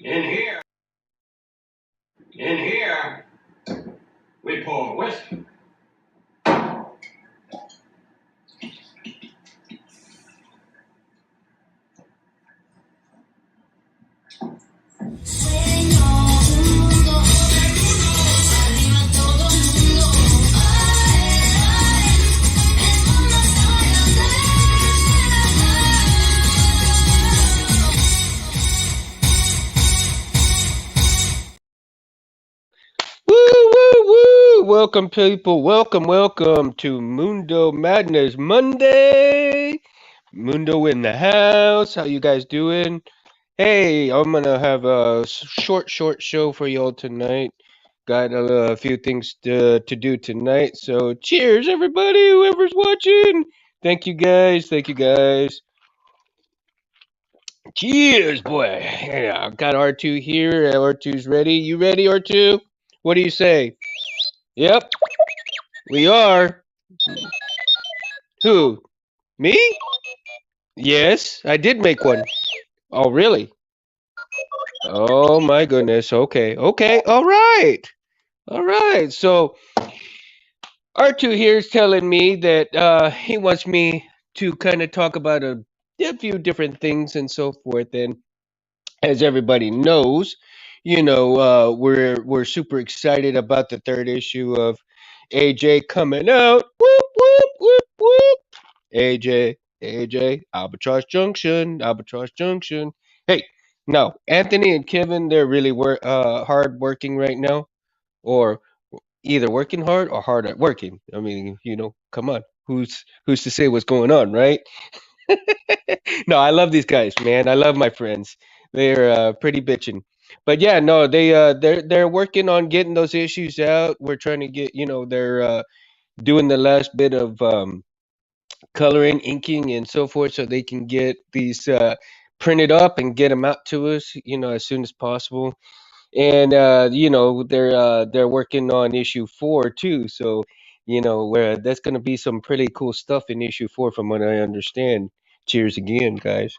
In here, in here, we pour whiskey. Woo, woo, woo! Welcome, people. Welcome to Mundo Madness Monday. Mundo in the house. How you guys doing? Hey, I'm gonna have a short show for y'all tonight. Got a few things to do tonight. So, cheers, everybody, whoever's watching. Thank you, guys. Thank you, guys. Cheers, boy. Yeah, I've got R2 here. R2's ready. You ready, R2? What do you say? Yep, we are. Who? Me? Yes, I did make one. Oh, really? Oh my goodness. Okay. Okay. All right. All right. So R2 here is telling me that he wants me to kind of talk about a few different things and so forth. And as everybody knows, we're super excited about the third issue of AJ coming out. Whoop whoop whoop whoop. AJ, Albatross Junction, Albatross Junction. Hey, no, Anthony and Kevin, they're really hard working right now, or either working hard or hard at working. I mean, come on, who's to say what's going on, right? No, I love these guys, man. I love my friends. They're pretty bitching. But yeah, no, they're working on getting those issues out. We're trying to get, they're doing the last bit of coloring, inking, and so forth, so they can get these printed up and get them out to us, as soon as possible. And they're working on issue 4 too. So where that's going to be some pretty cool stuff in issue 4, from what I understand. Cheers again, guys.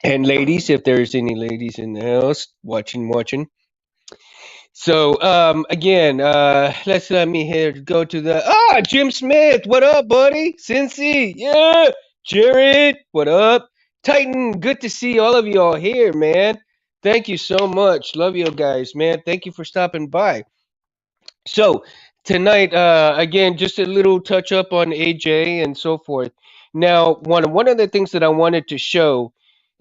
And ladies, if there's any ladies in the house watching. So again, let me here go to the Jim Smith. What up, buddy? Cincy, yeah. Jared, what up? Titan, good to see all of y'all here, man. Thank you so much. Love you guys, man. Thank you for stopping by. So tonight, again, just a little touch up on AJ and so forth. Now, one of the things that I wanted to show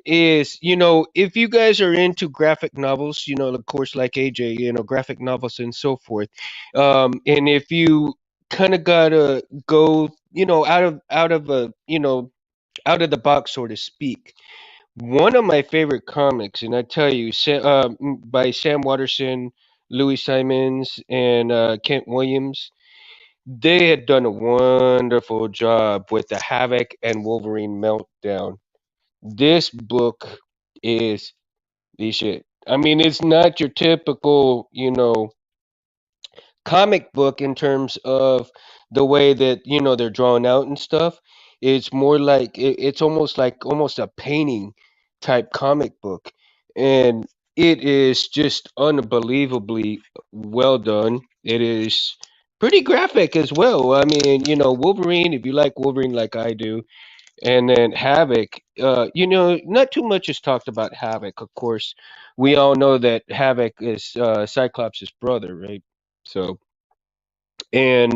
is, if you guys are into graphic novels, of course, like AJ, graphic novels and so forth, and if you kind of gotta go, out of the box, so to speak. One of my favorite comics, and I tell you, by Sam Watterson, Louis Simons, and Kent Williams, they had done a wonderful job with the Havoc and Wolverine meltdown. This book is the shit. I mean, it's not your typical, comic book in terms of the way that, they're drawn out and stuff. It's more like it's almost a painting type comic book. And it is just unbelievably well done. It is pretty graphic as well. I mean, Wolverine, if you like Wolverine like I do, and then Havoc, not too much is talked about Havoc. Of course, we all know that Havoc is Cyclops' brother, right? So, and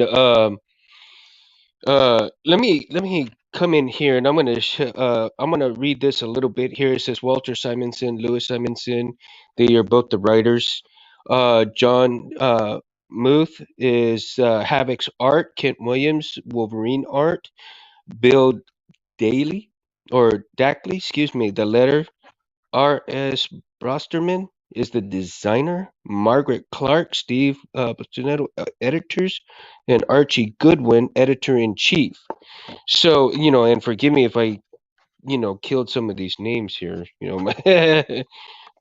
let me come in here, and I'm gonna read this a little bit here. It says Walter Simonson, Louis Simonson, they are both the writers. John Muth is Havoc's art. Kent Williams, Wolverine art. Bill Daly or Dackley, excuse me, the letter. R.S. Brosterman is the designer. Margaret Clark, Steve Bustinetto, editors, and Archie Goodwin, editor in chief. So, and forgive me if I, killed some of these names here,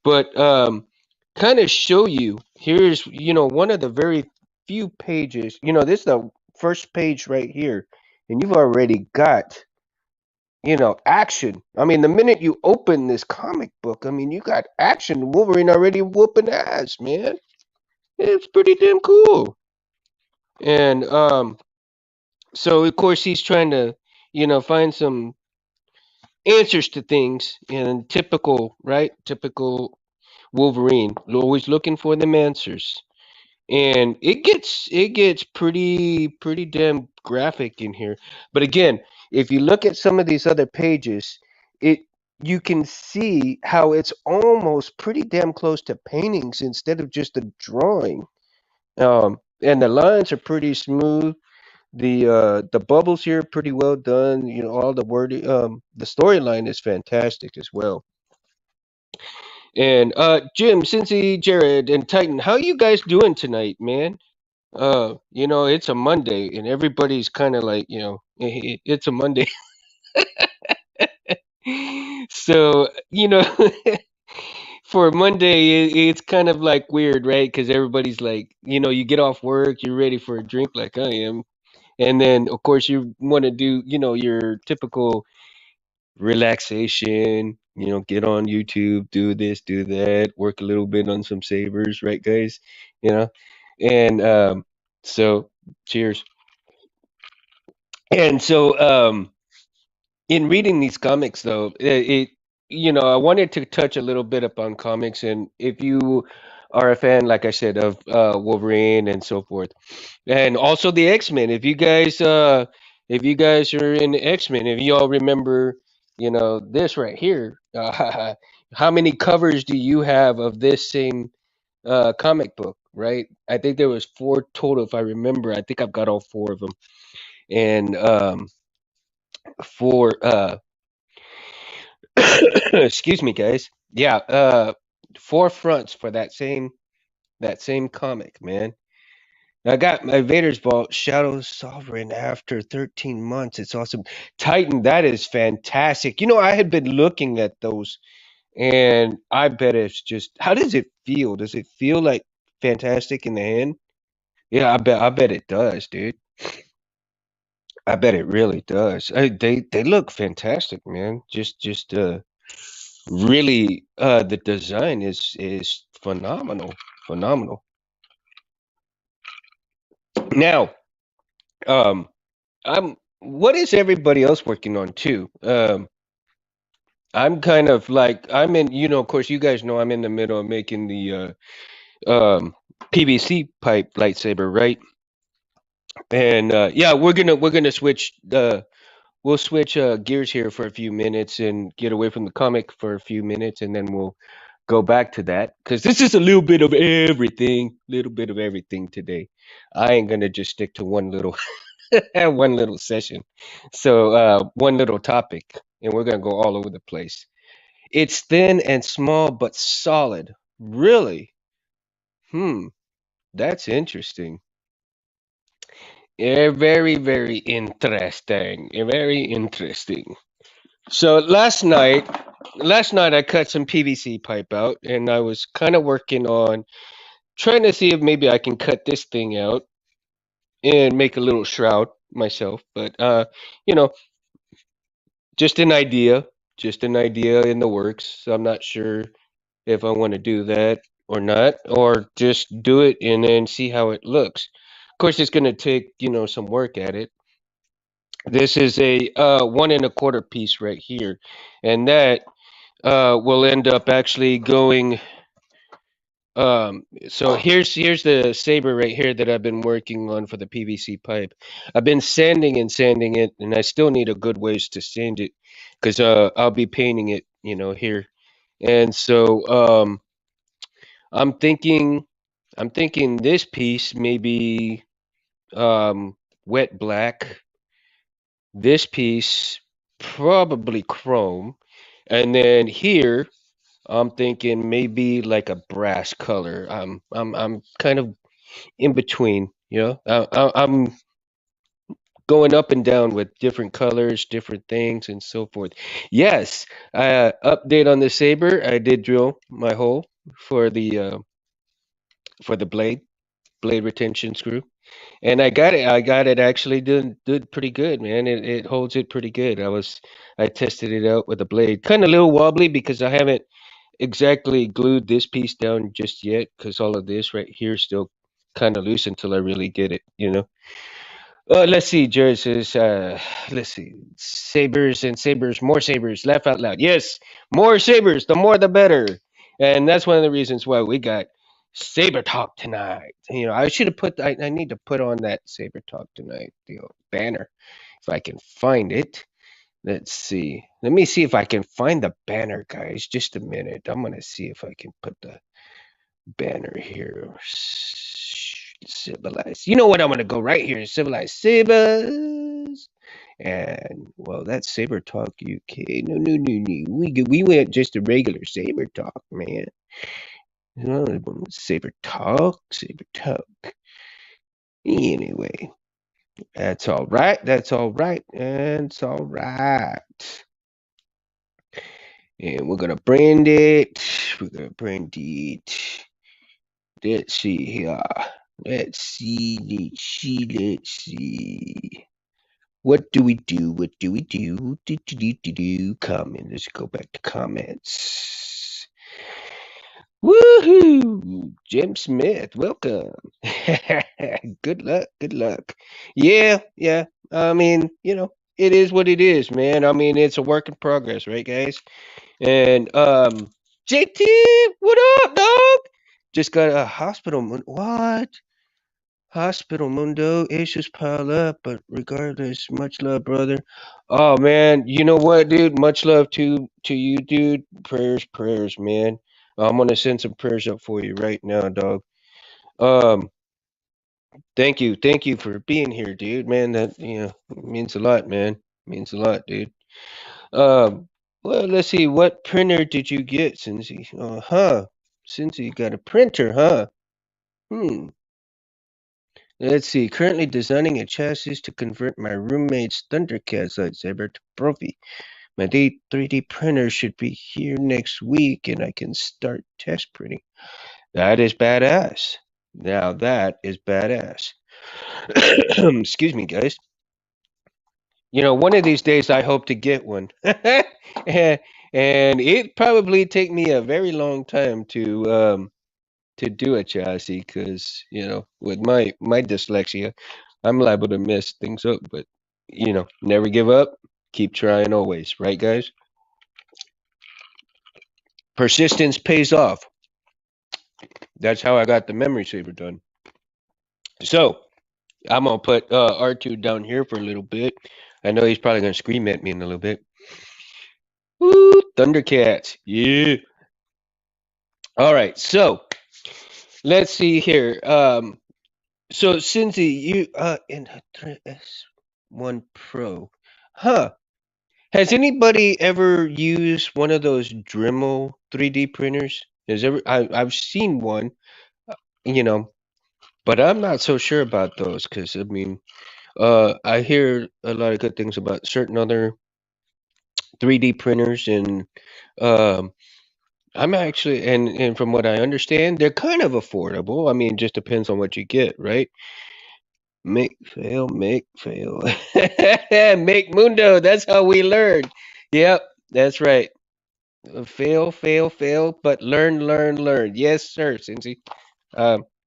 but kind of show you. Here's, one of the very few pages. This is the first page right here, and you've already got action. I mean, the minute you open this comic book, I mean, you got action. Wolverine already whooping ass, man. It's pretty damn cool. And so of course he's trying to, find some answers to things in typical, right? Typical Wolverine, always looking for them answers. And it gets pretty damn graphic in here. But again, if you look at some of these other pages, it you can see how it's almost pretty damn close to paintings instead of just a drawing. And the lines are pretty smooth. The bubbles here are pretty well done. All the word the storyline is fantastic as well. And Jim, Cincy, Jared, and Titan, how you guys doing tonight, man? It's a Monday and everybody's kind of like, it's a Monday. So, for Monday, it's kind of like weird, right? Because everybody's like, you get off work, you're ready for a drink like I am. And then, of course, you want to do, your typical relaxation, get on YouTube, do this, do that, work a little bit on some Sabers, right, guys? You know, and so cheers. And so, in reading these comics, though, I wanted to touch a little bit upon comics, and if you are a fan, like I said, of Wolverine and so forth, and also the X-Men, if you guys are in X-Men, if you all remember, this right here, how many covers do you have of this same comic book? Right, I think there was four total, if I remember. I think I've got all four of them, and for excuse me, guys. Yeah, four fronts for that same comic, man. I got my Vader's Vault Shadow Sovereign after 13 months. It's awesome. Titan, that is fantastic. I had been looking at those, and I bet it's just. How does it feel? Does it feel like fantastic in the hand? Yeah, I bet it does, dude. I bet it really does. They look fantastic, man. Just really, the design is phenomenal, phenomenal. Now, um, I'm what is everybody else working on too? I'm kind of like I'm in, of course, you guys know I'm in the middle of making the PVC pipe lightsaber, right? And yeah, we're gonna switch gears here for a few minutes and get away from the comic for a few minutes, and then we'll go back to that because this is a little bit of everything today. I ain't gonna just stick to one little one little session. So one little topic, and we're gonna go all over the place. It's thin and small but solid. Really? Hmm. That's interesting. Very, very interesting. Very interesting. So last night I cut some PVC pipe out, and I was kind of working on trying to see if maybe I can cut this thing out and make a little shroud myself. But you know, just an idea in the works. So I'm not sure if I want to do that or not, or just do it and then see how it looks. Of course, it's going to take some work at it. This is a 1 1/4 piece right here, and that will end up actually going. So here's the saber right here that I've been working on for the PVC pipe. I've been sanding and sanding it, and I still need a good ways to sand it because I'll be painting it, here. And so I'm thinking I'm thinking this piece maybe wet black. This piece probably chrome, and then here I'm thinking maybe like a brass color. I'm kind of in between. I'm going up and down with different colors, different things, and so forth. Yes, update on the saber. I did drill my hole for the blade retention screw. And I got it actually did pretty good, man. It holds it pretty good. I tested it out with a blade. Kind of a little wobbly because I haven't exactly glued this piece down just yet because all of this right here is still kind of loose until I really get it, you know. Let's see, Jared says, let's see, sabers and sabers, more sabers. Laugh out loud. Yes, more sabers. The more, the better. And that's one of the reasons why we got saber talk tonight. You know, I should have put. I need to put on that saber talk tonight, the old banner, if I can find it. Let's see. Let me see if I can find the banner, guys. Just a minute. I'm gonna see if I can put the banner here. Civilized. You know what? I'm gonna go right here. Civilized Sabers. And well, that's Saber Talk UK. No, no, no, no. We went just a regular Saber Talk, man. No, Saber Talk, Saber Talk. Anyway, that's all right. That's all right. That's all right. And we're gonna brand it. We're gonna brand it. Let's see here. Let's see. Let's see. Let's see. What do we do? What do we do? Do. Comment. Let's go back to comments. Woohoo! Jim Smith, welcome. Good luck. Good luck. Yeah, yeah. I mean, you know, it is what it is, man. I mean, it's a work in progress, right, guys? And JT, what up, dog? Just got a hospital. What? Hospital Mundo, issues pile up, but regardless, much love, brother. Oh man, you know what, dude? Much love to you, dude. Prayers, prayers, man. I'm gonna send some prayers up for you right now, dog. Um, thank you for being here, dude. Man, that means a lot, man. Means a lot, dude. Um, well, let's see. What printer did you get, Cincy? Cincy got a printer, huh? Hmm. Let's see. Currently designing a chassis to convert my roommate's Thundercats lightsaber to Profi. My 3D printer should be here next week and I can start test printing. That is badass. Now that is badass. Excuse me, guys. You know, one of these days I hope to get one. and it probably take me a very long time to do a chassis because with my dyslexia I'm liable to mess things up, but never give up, keep trying always, right, guys? Persistence pays off. That's how I got the memory saver done. So I'm gonna put R2 down here for a little bit. I know he's probably gonna scream at me in a little bit. Woo, Thundercats, yeah. All right, so let's see here. So Cindy, you in a 3S1 Pro, huh? Has anybody ever used one of those Dremel 3D printers? I've seen one, you know, but I'm not so sure about those because I mean, I hear a lot of good things about certain other 3D printers, and um, I'm actually, and from what I understand, they're kind of affordable. I mean, it just depends on what you get, right? Make fail, make fail. Make mundo. That's how we learn. Yep, that's right. Fail, fail, fail, but learn, learn, learn. Yes, sir, Cincy.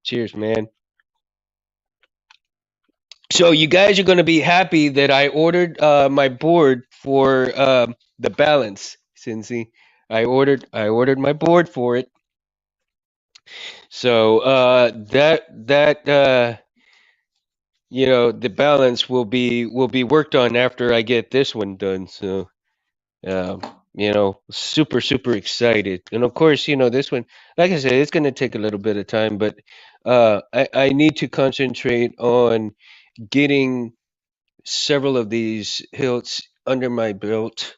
Cheers, man. So you guys are going to be happy that I ordered my board for the balance, Cincy. I ordered my board for it. So the balance will be worked on after I get this one done. So um, super super excited, and of course, this one, like I said, it's going to take a little bit of time, but I need to concentrate on getting several of these hilts under my belt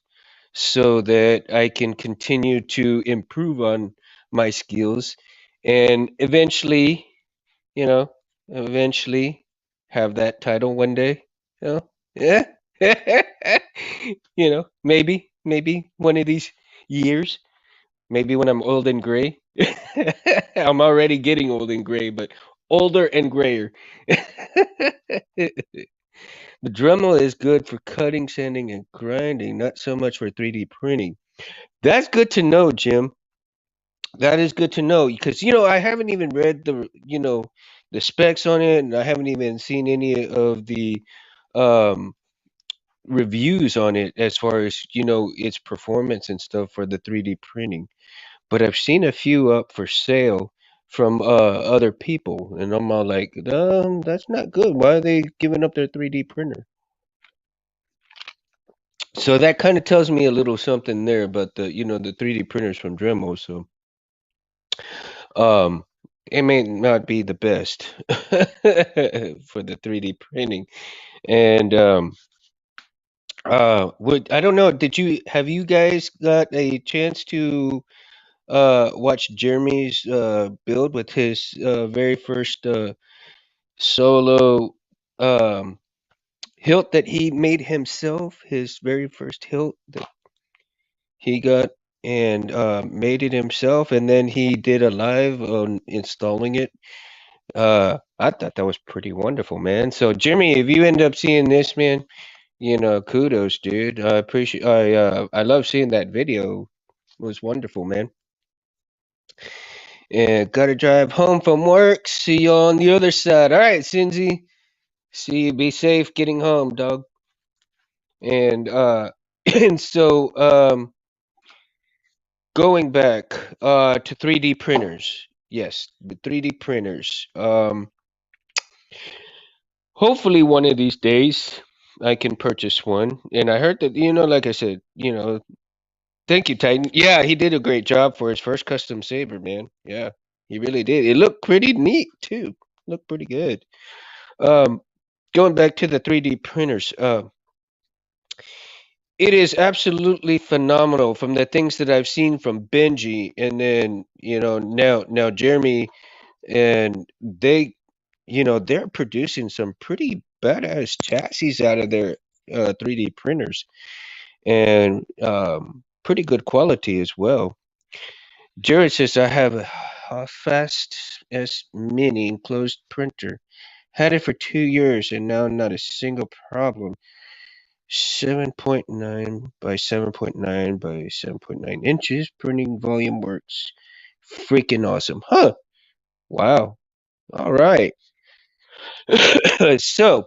so that I can continue to improve on my skills and you know, eventually have that title one day. Yeah. Maybe one of these years, maybe when I'm old and gray. I'm already getting old and gray, but older and grayer. The Dremel is good for cutting, sanding, and grinding, not so much for 3D printing. That's good to know, Jim. That is good to know because I haven't even read the specs on it, and I haven't even seen any of the um reviews on it as far as its performance and stuff for the 3D printing. But I've seen a few up for sale from other people, and I'm all like, that's not good. Why are they giving up their 3D printer? So that kind of tells me a little something there about the 3D printers from Dremel. So um, it may not be the best for the 3D printing. And would I don't know. Did you have you guys got a chance to watch Jeremy's build with his very first solo um hilt that he made himself, his very first hilt that he got and made it himself, and then he did a live on installing it. I thought that was pretty wonderful, man. So Jeremy, if you end up seeing this, man, kudos, dude. I appreciate. I love seeing that video. It was wonderful, man. And gotta drive home from work. See you on the other side. All right, Cindy. See you. Be safe getting home, dog. And and so going back to 3D printers. Yes, the 3D printers. Hopefully one of these days I can purchase one. And I heard that like I said, thank you, Titan. Yeah, he did a great job for his first custom saber, man. Yeah, he really did. It looked pretty neat too. Looked pretty good. Um, Going back to the 3D printers, it is absolutely phenomenal from the things that I've seen from Benji, and then now Jeremy, and they're producing some pretty badass chassis out of their 3D printers, and pretty good quality as well. Jared says I have a fast S mini enclosed printer. Had it for 2 years and now not a single problem. 7.9 by 7.9 by 7.9 inches. Printing volume works. Freaking awesome. Huh. Wow. All right. So,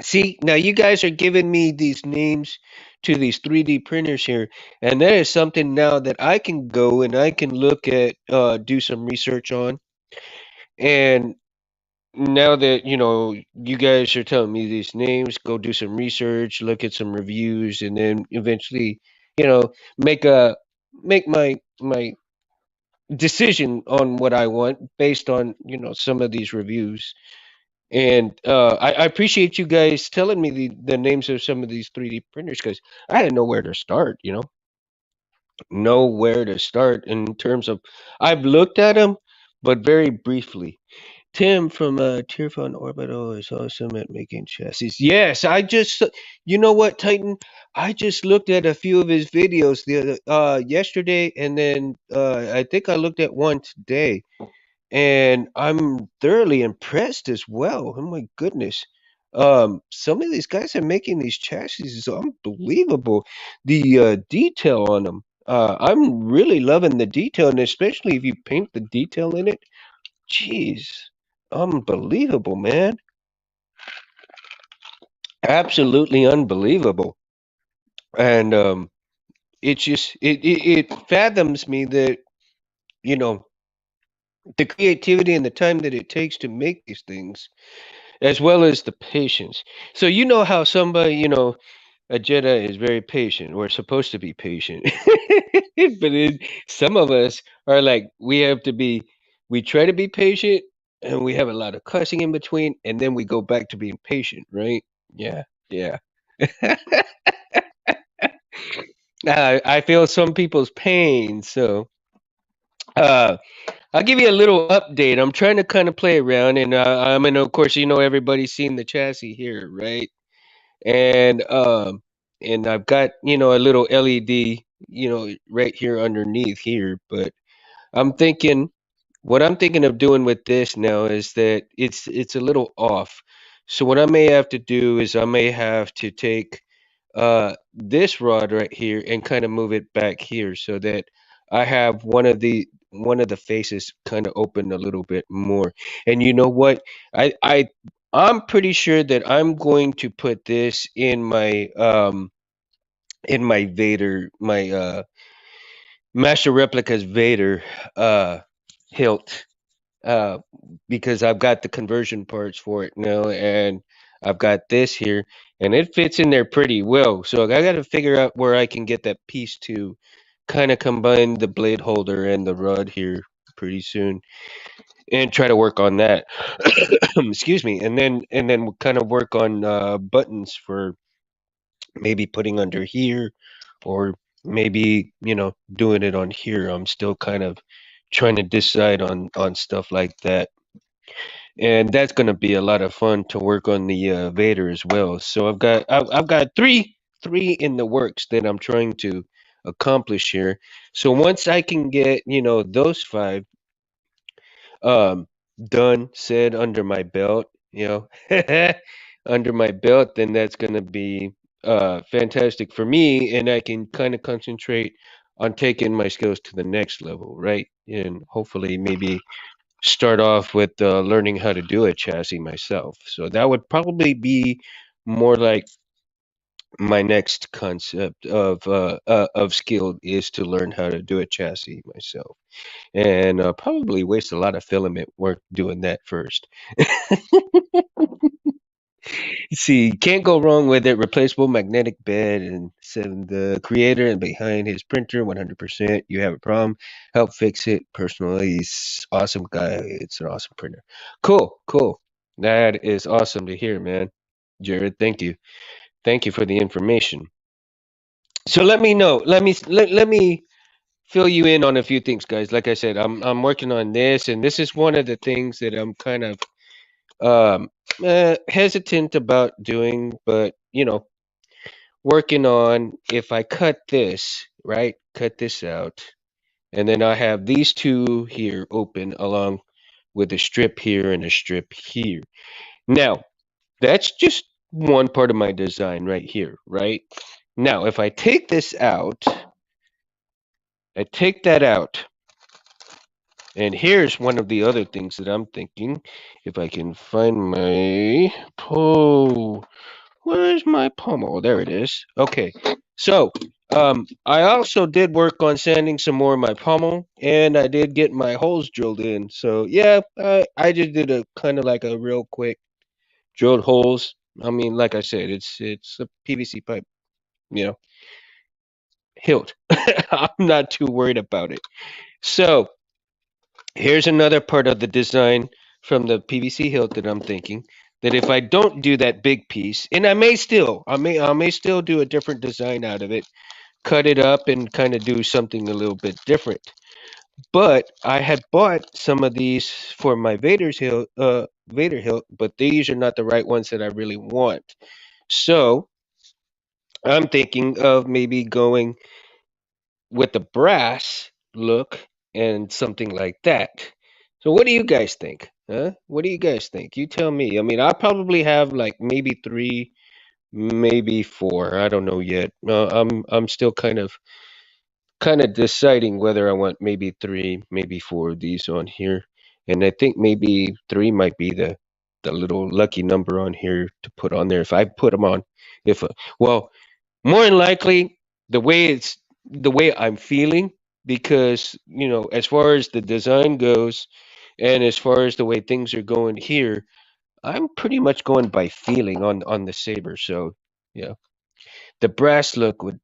see, now you guys are giving me these names to these 3D printers here, and that is something now that I can go and I can look at, do some research on. And now that you guys are telling me these names, go do some research, look at some reviews, and then eventually you know make my decision on what I want based on some of these reviews. And I appreciate you guys telling me the names of some of these 3D printers because I didn't know where to start. Know where to start in terms of I've looked at them, but very briefly. Tim from Tearfun Orbital is awesome at making chassis. Yes, you know what, Titan? I just looked at a few of his videos the other yesterday, and then I think I looked at one today, and I'm thoroughly impressed as well. Oh my goodness. Some of these guys are making these chassis is unbelievable. The detail on them. I'm really loving the detail, and especially if you paint the detail in it. Jeez, unbelievable, man. Absolutely unbelievable. And it fathoms me that, you know, the creativity and the time that it takes to make these things, as well as the patience. So you know how somebody, a Jedi is very patient. We're supposed to be patient. But then some of us are like, we try to be patient and we have a lot of cussing in between, and then we go back to being patient, right? Yeah, yeah. I feel some people's pain. So uh, I'll give you a little update. I'm trying to kind of play around, and of course, everybody's seen the chassis here, right? And and I've got a little LED right here underneath here, but I'm thinking what I'm thinking of doing with this now is that it's a little off. So what I may have to do is I may have to take this rod right here and kind of move it back here so that I have one of the faces kind of open a little bit more. And you know what? I'm pretty sure that I'm going to put this in my Vader, my Master Replicas Vader hilt, uh, because I've got the conversion parts for it now, and I've got this here, and it fits in there pretty well. So I got to figure out where I can get that piece to kind of combine the blade holder and the rod here pretty soon, and try to work on that. Excuse me, and then we'll kind of work on buttons for maybe putting under here, or maybe doing it on here. I'm still kind of trying to decide on stuff like that, and that's going to be a lot of fun to work on the Vader as well. So I've got three in the works that I'm trying to accomplish here. So once I can get those five um done, said, under my belt, under my belt, then that's going to be fantastic for me, and I can kind of concentrate on taking my skills to the next level, right? And hopefully maybe start off with learning how to do a chassis myself. So that would probably be more like my next concept of skill, is to learn how to do a chassis myself, and probably waste a lot of filament work doing that first. See, can't go wrong with it. Replaceable magnetic bed, and send the creator and behind his printer 100%. You have a problem, help fix it. Personally, he's awesome guy. It's an awesome printer. Cool, cool. That is awesome to hear, man. Jared, thank you. Thank you for the information. So let me know. Let me fill you in on a few things, guys. Like I said, I'm working on this, and this is one of the things that I'm kind of um hesitant about doing, but working on. If I cut this, right, cut this out, and then I have these two here open along with a strip here and a strip here. Now, that's just one part of my design right here, right? Now, if I take this out, I take that out, and here's one of the other things that I'm thinking. If I can find my where's my pommel? There it is. Okay. So, I also did work on sanding some more of my pommel, and I did get my holes drilled in. So, yeah, I just did a kind of like a real quick drilled holes. I mean, like I said, it's a PVC pipe, you know, hilt. I'm not too worried about it. So, here's another part of the design from the PVC hilt that I'm thinking, that if I don't do that big piece, and I may still do a different design out of it, cut it up and kind of do something a little bit different. But I had bought some of these for my Vader hilt, but these are not the right ones that I really want. So I'm thinking of maybe going with the brass look and something like that. So what do you guys think? Huh? What do you guys think? You tell me. I mean, I probably have like maybe three, maybe four. I don't know yet. I'm still kind of deciding whether I want maybe three, maybe four of these on here, and I think maybe three might be the little lucky number on here to put on there if I put them on. If well, more than likely, the way I'm feeling, because as far as the design goes, and as far as the way things are going here, I'm pretty much going by feeling on the Saber. So yeah, the brass look would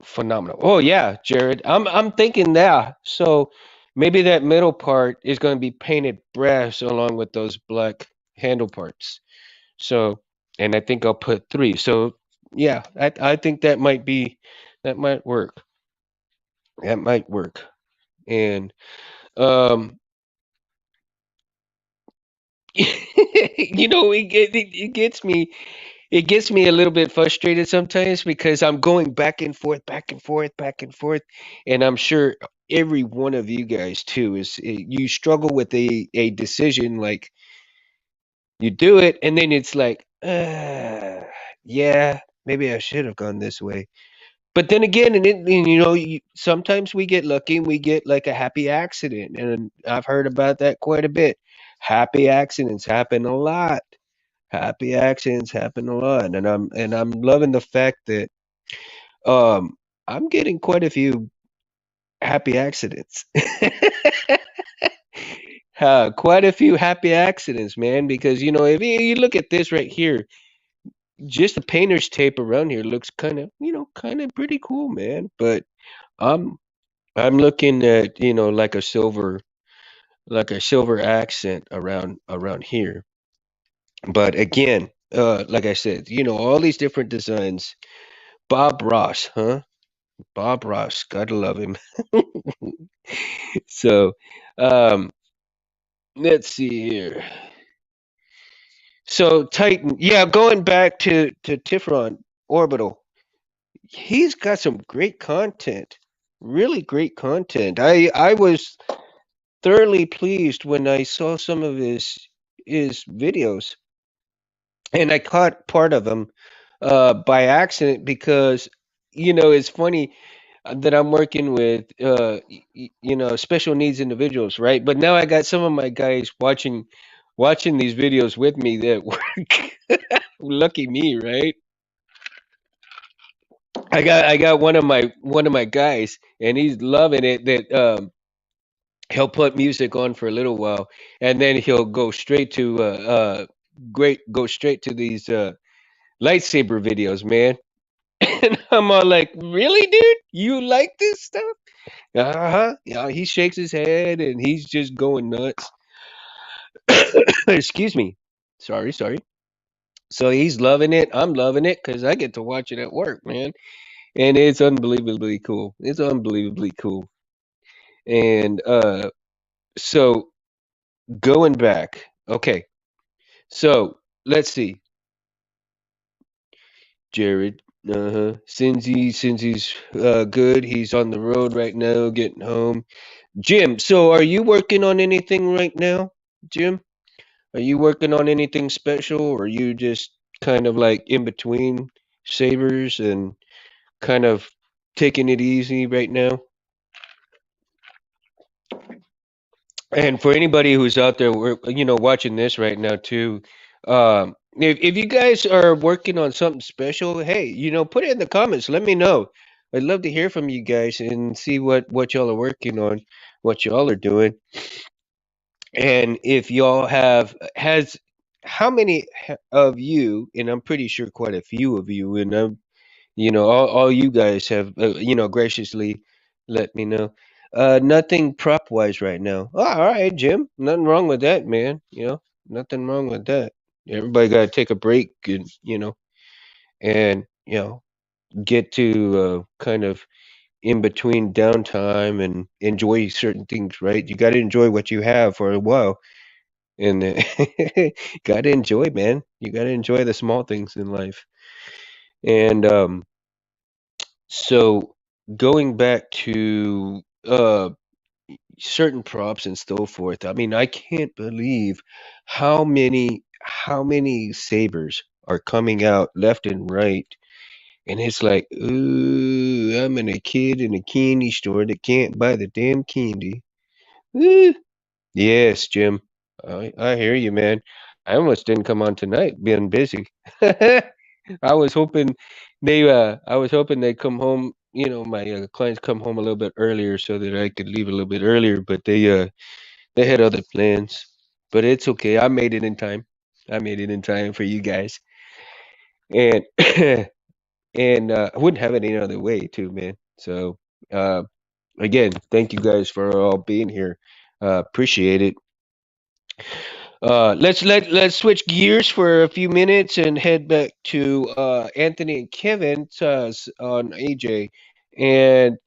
phenomenal. Oh yeah, Jared, I'm thinking that. So maybe that middle part is going to be painted brass along with those black handle parts. So, and I think I'll put three. So yeah, I think that might work. That might work. And um, it gets me a little bit frustrated sometimes because I'm going back and forth, back and forth, back and forth, and I'm sure. every one of you guys too is you struggle with a decision, like you do it and then it's like, yeah, maybe I should have gone this way. But then again, and sometimes we get lucky and we get like a happy accident, and I've heard about that quite a bit. Happy accidents happen a lot. Happy accidents happen a lot, and I'm loving the fact that um I'm getting quite a few happy accidents. Quite a few happy accidents, man, because if you look at this right here, just the painter's tape around here looks kind of pretty cool, man. But I'm I'm looking at, like a silver accent around here. But again, like I said, all these different designs. Bob Ross, huh? Bob Ross, gotta love him. So, um, let's see here. So Titan, yeah, going back to Tifron Orbital, he's got some great content, really great content. I was thoroughly pleased when I saw some of his videos, and I caught part of them by accident because it's funny that I'm working with special needs individuals, right? But now I got some of my guys watching these videos with me that work. Lucky me, right? I got one of my guys, and he's loving it. That he'll put music on for a little while, and then he'll go straight to these lightsaber videos, man. And I'm all like, really, dude? You like this stuff? Uh-huh. Yeah, he shakes his head and he's just going nuts. Excuse me. Sorry, sorry. So he's loving it. I'm loving it because I get to watch it at work, man. And it's unbelievably cool. It's unbelievably cool. And so going back, okay. So let's see. Jared. Uh-huh. Since he's good, he's on the road right now, getting home. Jim, so are you working on anything right now, Jim? Are you working on anything special, or are you just kind of like in between Sabers and kind of taking it easy right now? And for anybody who's out there, watching this right now too, if you guys are working on something special, hey, put it in the comments. Let me know. I'd love to hear from you guys and see what y'all are working on, what y'all are doing. And if y'all has how many of you, and I'm pretty sure quite a few of you, and all you guys have, graciously let me know. Nothing prop wise right now. Oh, all right, Jim. Nothing wrong with that, man. Nothing wrong with that. Everybody got to take a break, and get to kind of in between downtime and enjoy certain things, right? You got to enjoy what you have for a while, and got to enjoy, man. You got to enjoy the small things in life. And so going back to certain props and so forth, I mean, I can't believe how many sabers are coming out left and right. And it's like, ooh, I'm in a kid in a candy store that can't buy the damn candy. Ooh. Yes, Jim. I hear you, man. I almost didn't come on tonight, being busy. I was hoping they'd come home, my clients come home a little bit earlier so that I could leave a little bit earlier, but they had other plans. But it's okay. I made it in time. I made it in time for you guys. And and I wouldn't have it any other way too, man. So uh again, thank you guys for all being here. Appreciate it. Let's switch gears for a few minutes and head back to Anthony and Kevin on AJ. And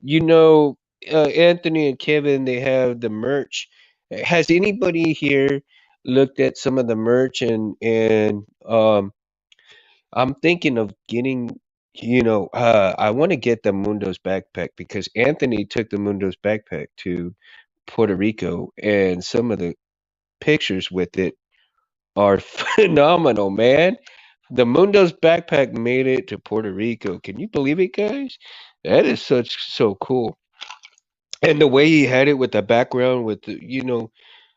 Anthony and Kevin, they have the merch. Has anybody here looked at some of the merch? And I'm thinking of getting I want to get the Mundo's backpack because Anthony took the Mundo's backpack to Puerto Rico, and some of the pictures with it are phenomenal, man. The Mundo's backpack made it to Puerto Rico. Can you believe it, guys? That is so cool. And the way he had it with the background, with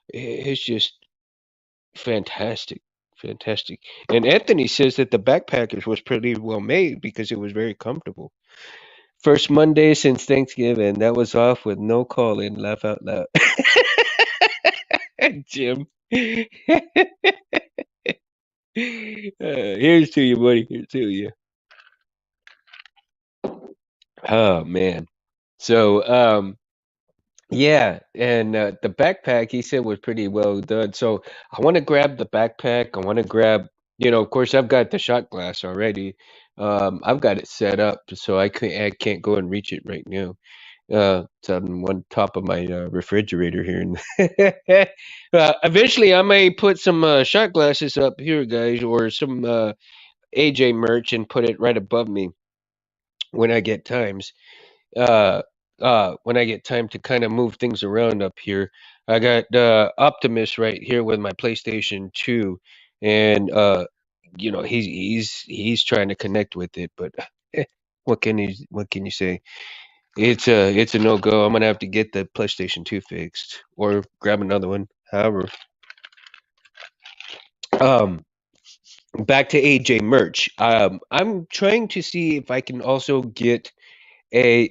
it's just fantastic, fantastic. And Anthony says that the backpackers was pretty well made because it was very comfortable. First Monday since Thanksgiving. That was off with no call in. Laugh out loud. Jim. Here's to you, buddy. Here's to you. Oh man. So yeah, and the backpack he said was pretty well done. So I want to grab the backpack. I want to grab, of course I've got the shot glass already. I've got it set up so I can't go and reach it right now. It's on one top of my refrigerator here. And eventually, I may put some shot glasses up here, guys, or some AJ merch and put it right above me when I get times. Uh, when I get time to kind of move things around up here. I got Optimus right here with my PlayStation 2, and he's trying to connect with it, but what can you say? It's a no go. I'm gonna have to get the PlayStation 2 fixed or grab another one. However, um, back to AJ merch. I'm trying to see if I can also get a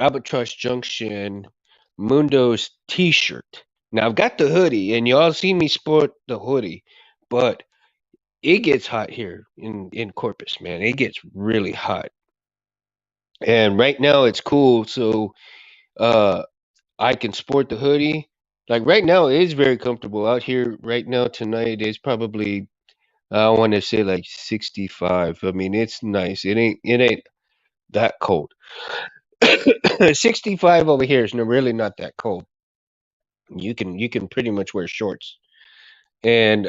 Albatross Junction Mundo's T-shirt. Now I've got the hoodie, and y'all see me sport the hoodie, but it gets hot here in Corpus, man. It gets really hot, and right now it's cool, so uh I can sport the hoodie. Like right now, it is very comfortable out here. Right now, tonight is probably I want to say like 65. I mean, it's nice. It ain't that cold. 65 over here is really not that cold. You can pretty much wear shorts. And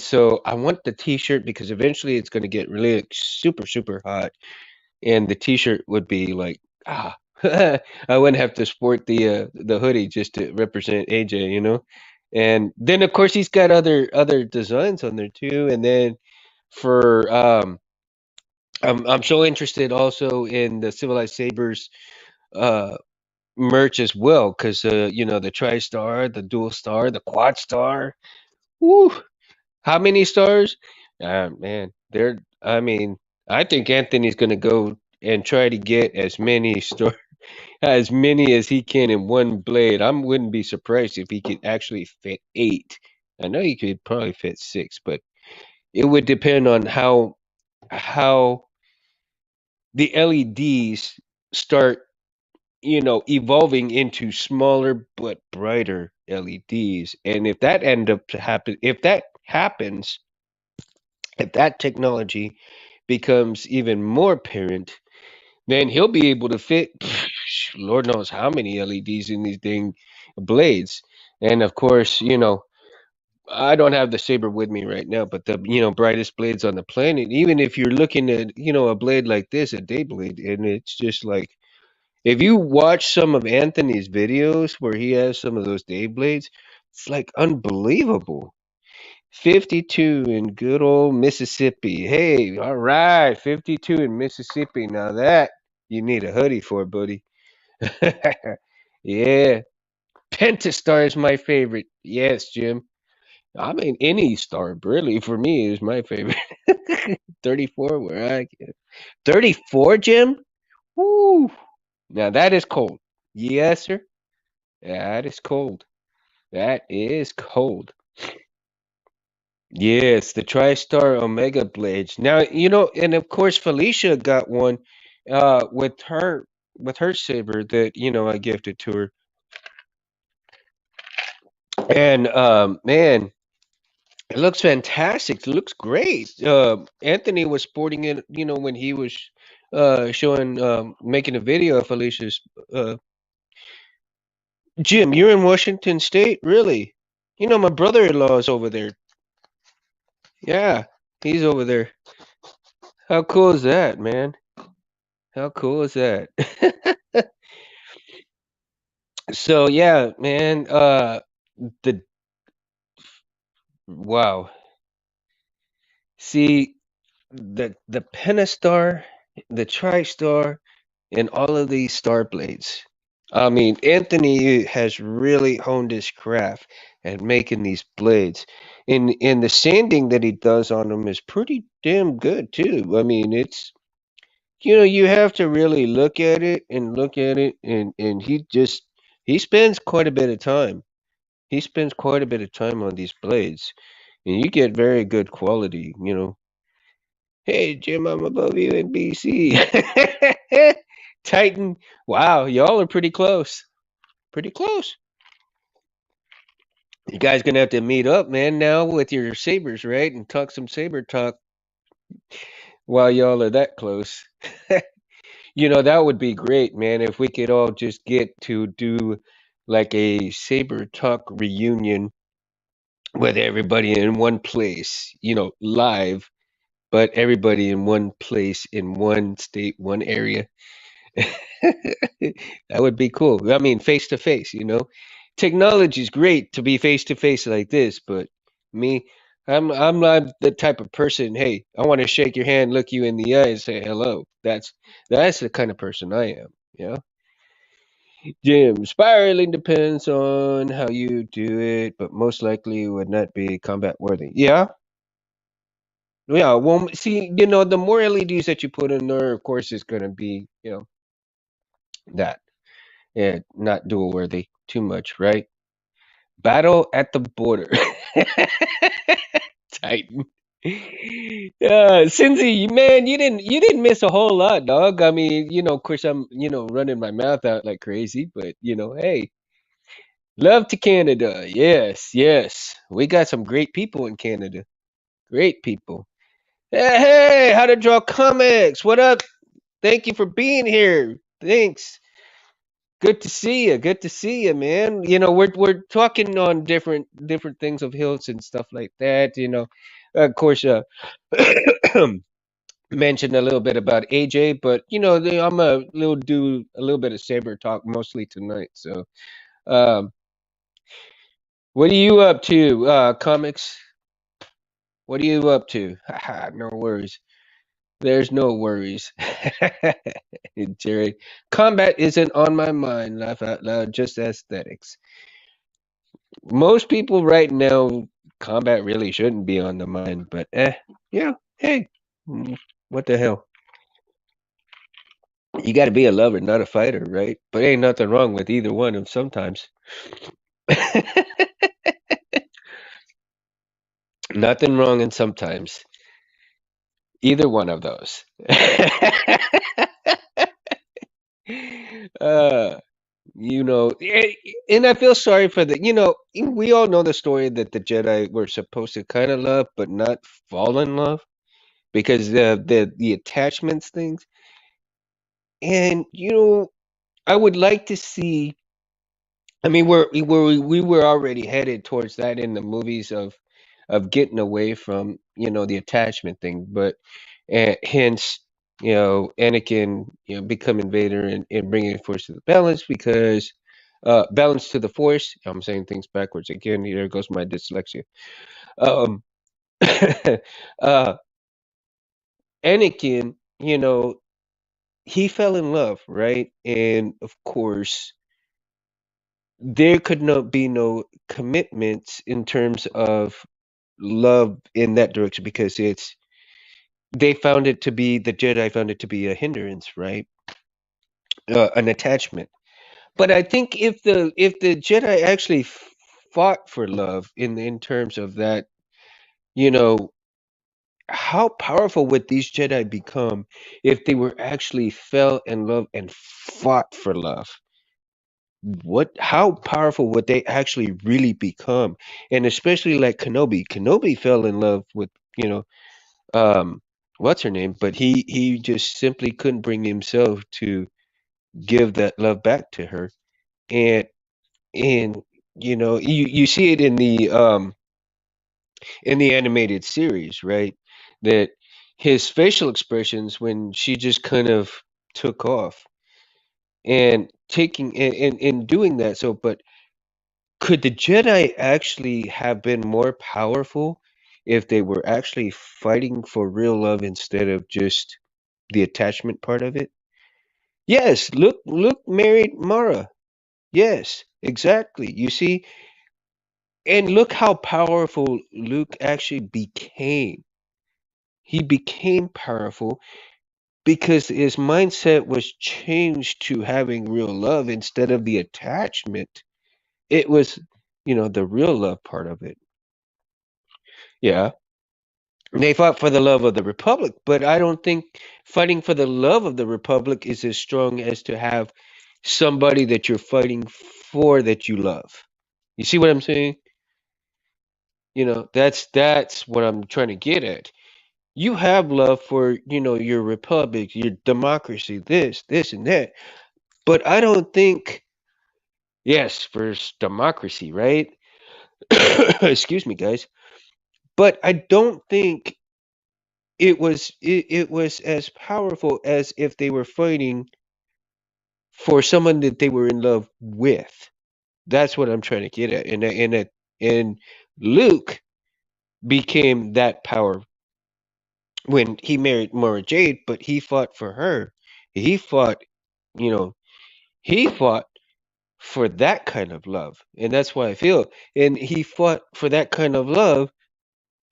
so I want the t-shirt because eventually it's going to get really like, super super hot, and the t-shirt would be like I wouldn't have to sport the hoodie just to represent AJ. And then of course he's got other designs on there too. And then for I'm so interested also in the Civilized Sabers uh merch as well because the tri-star, the dual star, the quad star. Woo! How many stars? Man, I mean, I think Anthony's gonna go and try to get as many stars, as many as he can in one blade. I wouldn't be surprised if he could actually fit 8. I know he could probably fit 6, but it would depend on how the LEDs start, evolving into smaller but brighter LEDs. And if that end up to happen, if that happens, if that technology becomes even more apparent, then he'll be able to fit Lord knows how many LEDs in these dang blades. And of course, I don't have the saber with me right now, but the brightest blades on the planet. Even if you're looking at a blade like this, a day blade, and it's just like if you watch some of Anthony's videos where he has some of those day blades, it's like unbelievable. 52 in good old Mississippi. Hey, all right, 52 in Mississippi. Now that you need a hoodie for, buddy. Yeah, Pentastar is my favorite. Yes, Jim. I mean, any star really for me is my favorite. 34, where I get 34, Jim. Woo! Now that is cold. Yes, sir. That is cold. That is cold. Yes, the TriStar Omega blades. Now, and of course Felicia got one with her saber that, I gifted to her. And man, it looks fantastic. It looks great. Anthony was sporting it, when he was showing making a video of Felicia's Jim, you're in Washington State? Really? My brother-in-law is over there. Yeah, he's over there. How cool is that, man? How cool is that? So yeah, man. The wow. See, the Pentastar, the TriStar, and all of these star blades. I mean, Anthony has really honed his craft at making these blades. And the sanding that he does on them is pretty damn good too. I mean, it's you have to really look at it and look at it and he spends quite a bit of time. He spends quite a bit of time on these blades. And you get very good quality. Hey, Jim, I'm above you in BC. Titan. Wow, y'all are pretty close. Pretty close. You guys gonna have to meet up, man, now with your sabers, right? And talk some saber talk while y'all are that close. That would be great, man, if we could all just get to do like a saber talk reunion with everybody in one place, live, but everybody in one place, in one state, one area. That would be cool. I mean, face to face. Technology is great to be face to face like this, but me, I'm not the type of person, hey, I want to shake your hand, look you in the eye and say hello. That's the kind of person I am, yeah. Jim, spiraling depends on how you do it, but most likely would not be combat worthy. Yeah. Yeah, well, see, the more LEDs that you put in there, of course, is going to be, that. Yeah, not dual worthy too much, right? Battle at the border. Titan. Cincy, man, you didn't miss a whole lot, dog. I mean, of course I'm, running my mouth out like crazy, but hey, love to Canada. Yes, yes. We got some great people in Canada. Great people. Hey, how to draw comics. What up? Thank you for being here. Thanks. Good to see you. Good to see you, man. We're talking on different things of hills and stuff like that. Of course, mentioned a little bit about AJ, but I'm a little do a little bit of saber talk mostly tonight. So, um, what are you up to? Comics. What are you up to? Haha, no worries. There's no worries. Jerry, combat isn't on my mind. Laugh out loud. Just aesthetics. Most people right now, combat really shouldn't be on the mind, but yeah, hey, what the hell? You got to be a lover, not a fighter, right? But ain't nothing wrong with either one of sometimes. Nothing wrong in sometimes. Either one of those. uh, and I feel sorry for we all know the story that the Jedi were supposed to kind of love, but not fall in love because the attachments things. And I would like to see. I mean, we were already headed towards that in the movies of getting away from the attachment thing, but hence Anakin becoming Vader and bringing Force to the balance because balance to the Force. I'm saying things backwards again. There goes my dyslexia. Um, uh, Anakin, he fell in love, right? And of course there could not be no commitments in terms of love in that direction because they found it to be the Jedi found it to be a hindrance, right? An attachment. But I think if the Jedi actually fought for love in terms of that, you know, how powerful would these Jedi become if they were actually fell in love and fought for love? How powerful would they actually really become? And especially like Kenobi fell in love with you know what's her name, but he just simply couldn't bring himself to give that love back to her. And and you see it in the animated series, right? That his facial expressions when she just kind of took off and taking and doing that. So, but could the Jedi actually have been more powerful if they were actually fighting for real love instead of just the attachment part of it? Yes, Luke married Mara. Yes, exactly. You see, and look how powerful Luke actually became. He became powerful because his mindset was changed to having real love instead of the attachment. It was, the real love part of it. Yeah. They fought for the love of the Republic, but I don't think fighting for the love of the Republic is as strong as to have somebody that you're fighting for that you love. You see what I'm saying? That's what I'm trying to get at. You have love for, your republic, your democracy, this and that. But I don't think, yes, for democracy, right? Excuse me, guys. But I don't think it was as powerful as if they were fighting for someone that they were in love with. That's what I'm trying to get at. And Luke became that power when he married Mara Jade, but he fought for her. He fought, you know, he fought for that kind of love. And that's why I feel. And he fought for that kind of love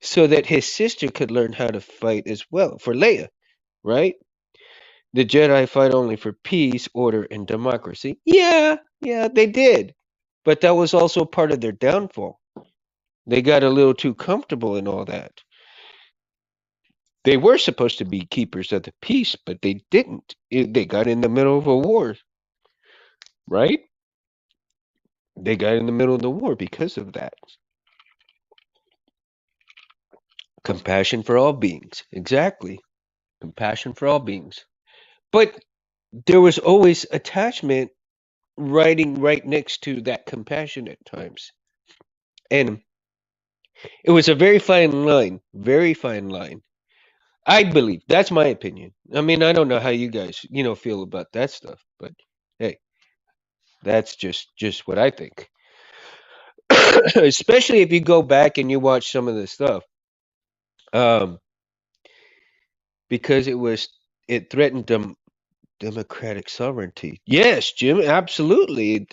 so that his sister could learn how to fight as well, for Leia, right? The Jedi fight only for peace, order, and democracy. Yeah, yeah, they did. But that was also part of their downfall. They got a little too comfortable in all that. They were supposed to be keepers of the peace, but they didn't. They got in the middle of a war, right? They got in the middle of the war because of that. Compassion for all beings. Exactly. Compassion for all beings. But there was always attachment riding right next to that compassion at times. And it was a very fine line. Very fine line. I believe. That's my opinion. I mean, I don't know how you guys, feel about that stuff, but hey, that's just what I think. Especially if you go back and you watch some of the stuff. Um, because it threatened democratic sovereignty. Yes, Jim, absolutely. It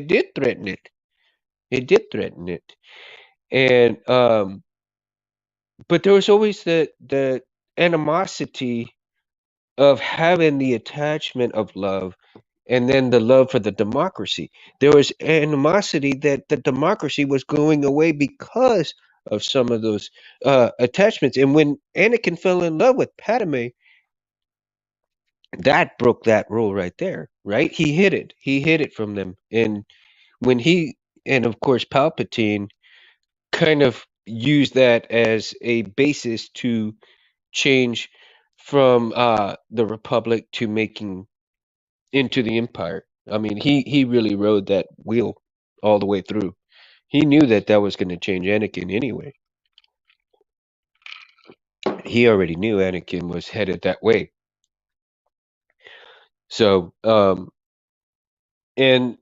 did threaten it. It did threaten it. And but there was always the animosity of having the attachment of love and then the love for the democracy. There was animosity that the democracy was going away because of some of those attachments. And when Anakin fell in love with Padme, that broke that rule right there, right? He hid it. He hid it from them. And when and of course, Palpatine kind of used that as a basis to change from the Republic to making into the Empire. I mean, he really rode that wheel all the way through. He knew that that was going to change Anakin anyway. He already knew Anakin was headed that way. So, and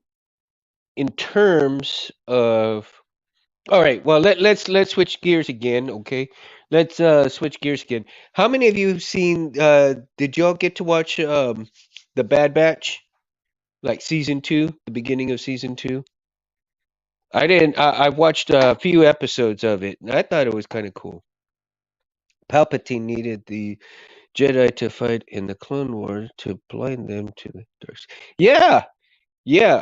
in terms of, all right, well let's switch gears again, okay? Let's switch gears again. How many of you have seen? Did y'all get to watch the Bad Batch, like season 2, the beginning of season 2? I didn't. I watched a few episodes of it, and I thought it was kind of cool. Palpatine needed the Jedi to fight in the Clone Wars to blind them to the dark side. Yeah, yeah.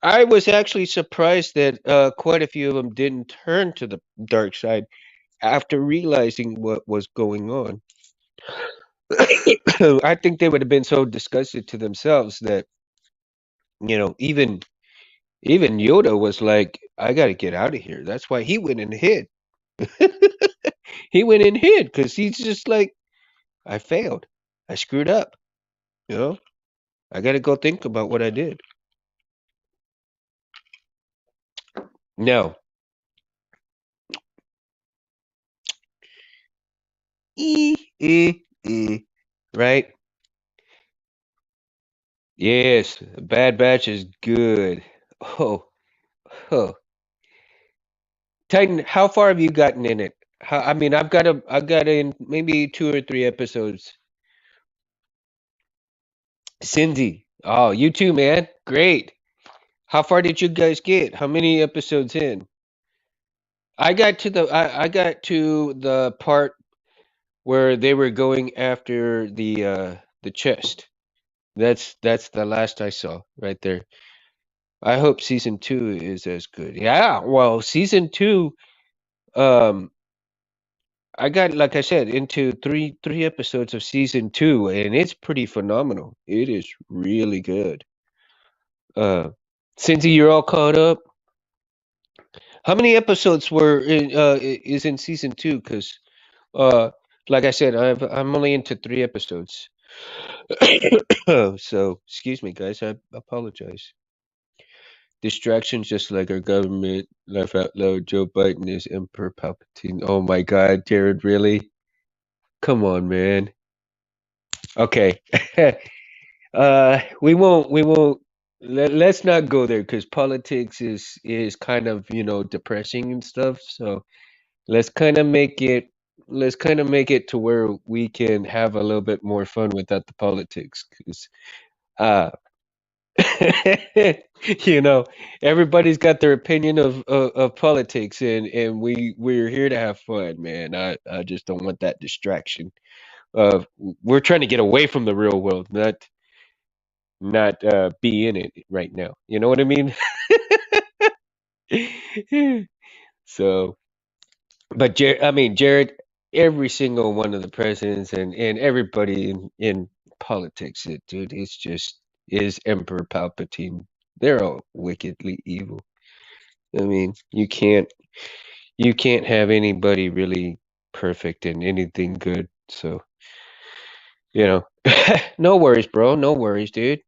I was actually surprised that quite a few of them didn't turn to the dark side after realizing what was going on. I think they would have been so disgusted to themselves that even Yoda was like, "I got to get out of here." That's why he went and hid. He went and hid because he's just like, I failed. I screwed up. You know, I got to go think about what I did. Now, Right? Yes, Bad Batch is good. Oh, oh. Titan, how far have you gotten in it? I mean, I've got in maybe 2 or 3 episodes. Cindy. Oh, you too, man. Great. How far did you guys get? How many episodes in? I got to the part where they were going after the chest. That's the last I saw right there. I hope season 2 is as good. Yeah, well, season 2, um, I got, like I said, into three episodes of season 2, and it's pretty phenomenal. It is really good. Uh, Cindy, you're all caught up. How many episodes is in season 2? Because uh, like I said, I'm only into 3 episodes. So excuse me, guys. I apologize. Distractions, just like our government. Laugh out loud. Joe Biden is Emperor Palpatine. Oh my God, Jared, really? Come on, man. Okay. We won't. Let's not go there because politics is kind of, depressing and stuff. So let's kind of make it let's kind of make it to where we can have a little bit more fun without the politics. Because uh, you know, everybody's got their opinion of politics, and we're here to have fun, man. I just don't want that distraction. We're trying to get away from the real world, not be in it right now. You know what I mean? So, but I mean, Jared, every single one of the presidents and everybody in politics, dude, it's just is Emperor Palpatine. They're all wickedly evil. I mean, you can't have anybody really perfect and anything good. So, you know, no worries, bro. No worries, dude.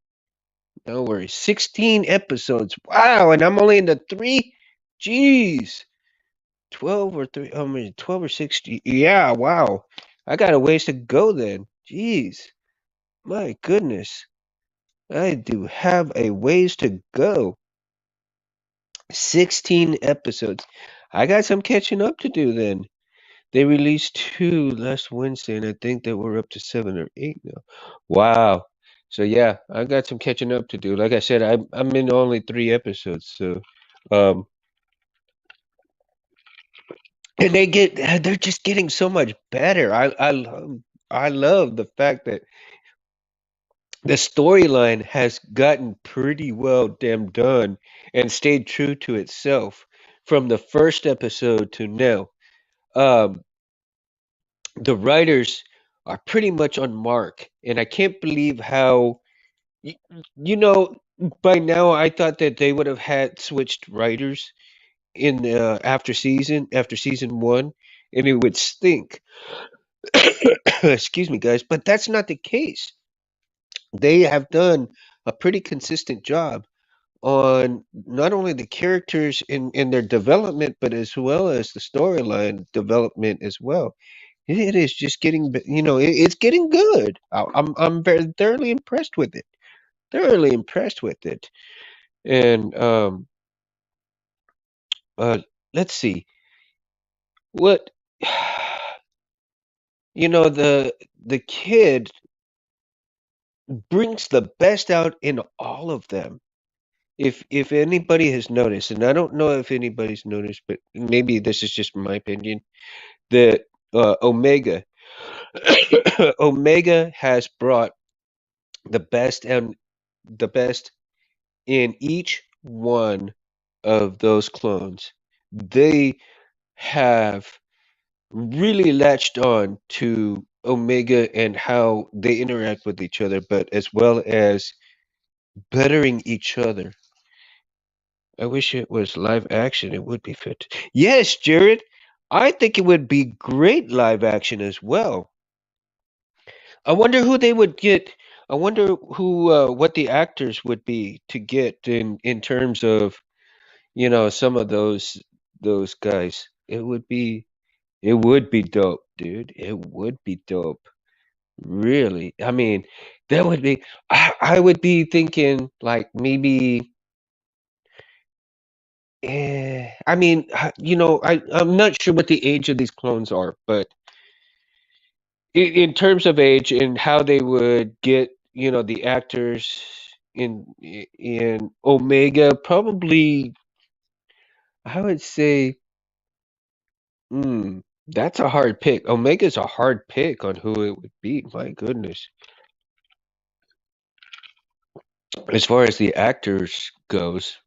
No worries. 16 episodes. Wow, and I'm only in the three. Jeez. 12 or 3, I mean 12 or 60. Yeah, wow. I got a ways to go then. Jeez. My goodness. I do have a ways to go. 16 episodes. I got some catching up to do then. They released 2 last Wednesday, and I think that we're up to 7 or 8 now. Wow. So yeah, I got some catching up to do. Like I said, I'm in only 3 episodes, so um and they're just getting so much better. I love the fact that the storyline has gotten pretty well damn done and stayed true to itself from the first episode to now. Um, the writers are pretty much on mark, and I can't believe how y- you know by now I thought that they would have had switched writers in after season 1, and it would stink. Excuse me, guys, but that's not the case. They have done a pretty consistent job on not only the characters in their development, but as well as the storyline development as well. It is just getting, it's getting good. I'm very thoroughly impressed with it. Thoroughly impressed with it. And uh, let's see what the kid brings the best out in all of them. If anybody has noticed, and I don't know if anybody's noticed, but maybe this is just my opinion, that Omega Omega has brought the best and the best in each one of those clones. They have really latched on to Omega and how they interact with each other, but as well as bettering each other. I wish it was live action. It would be fit. Yes, Jared. I think it would be great live action as well. I wonder who they would get. I wonder who what the actors would be to get in terms of, some of those guys. It would be dope. dude. It would be dope. Really. I mean, that would be I would be thinking like maybe I mean, I'm not sure what the age of these clones are, but in terms of age and how they would get, the actors in Omega, probably I would say, that's a hard pick. Omega's a hard pick on who it would be. My goodness. As far as the actors goes,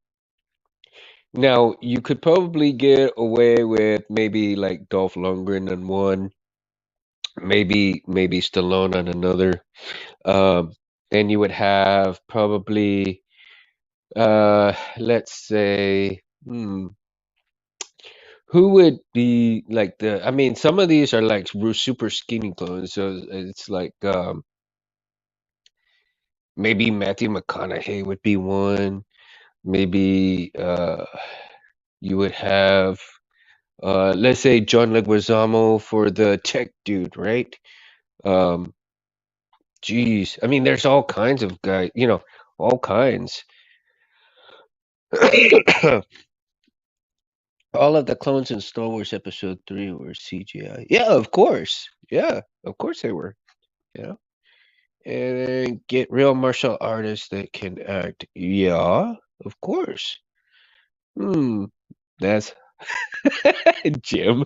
now you could probably get away with maybe like Dolph Lundgren on one, maybe Stallone on another. Um, then you would have probably let's say, who would be like I mean, some of these are like super skinny clones, so it's like maybe Matthew McConaughey would be one. Maybe you would have let's say John Leguizamo for the tech dude, right? Um, geez, I mean, there's all kinds of guys, all kinds. All of the clones in Star Wars Episode 3 were CGI. Yeah, of course. Yeah, of course they were. Yeah. And then get real martial artists that can act. Yeah, of course. Hmm. That's Jim.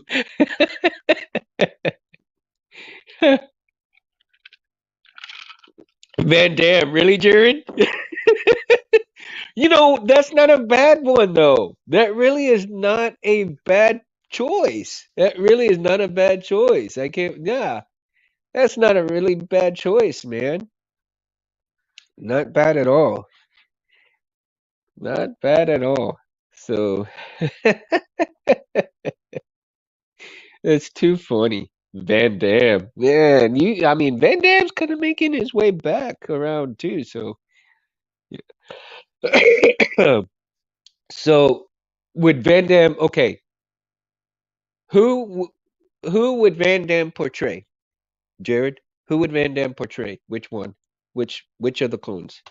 Van Damme, really, Jared? That's not a bad one, though. That really is not a bad choice. That really is not a bad choice. I can't, yeah, that's not a really bad choice, man. Not bad at all. Not bad at all. So that's too funny. Van Damme. Man, I mean, Van Damme's kind of making his way back around too. So, yeah. So would Van Damme, okay, who who would Van Damme portray? Jared, who would Van Damme portray? Which one? Which of the clones?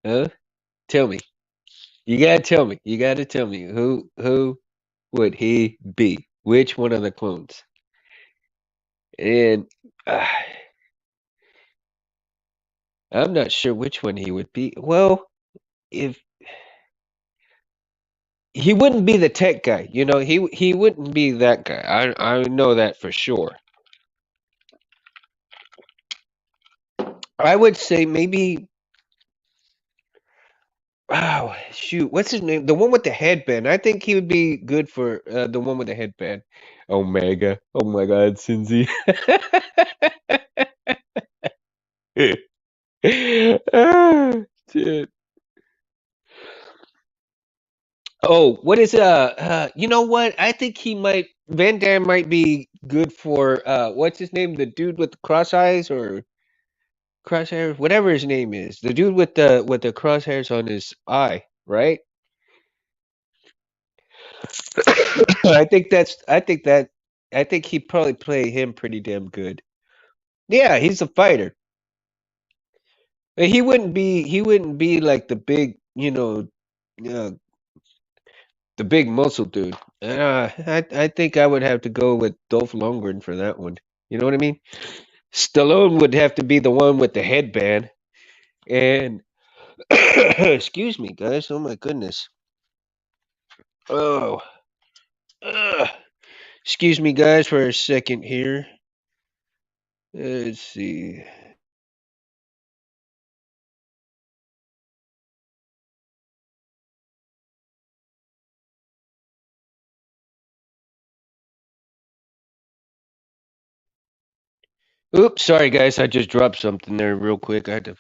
Huh? Tell me. You gotta tell me. You gotta tell me who would he be? Which one of the clones? And uh, I'm not sure which one he would be. Well, if he wouldn't be the tech guy, he wouldn't be that guy. I know that for sure. I would say maybe. Oh shoot, what's his name? The one with the headband. I think he would be good for the one with the headband. Omega. Oh my God, Cincy. Ah, shit. Oh, what is you know what? I think he might Van Damme might be good for what's his name? The dude with the cross eyes or crosshairs, whatever his name is. The dude with the crosshairs on his eye, right? I think he'd probably play him pretty damn good. Yeah, he's a fighter. But he wouldn't be like the big, uh, the big muscle dude. I think I would have to go with Dolph Lundgren for that one. You know what I mean? Stallone would have to be the one with the headband. And excuse me, guys. Oh my goodness. Oh, ugh. Excuse me, guys, for a second here. Let's see. Oops, sorry, guys. I just dropped something there real quick. I had to,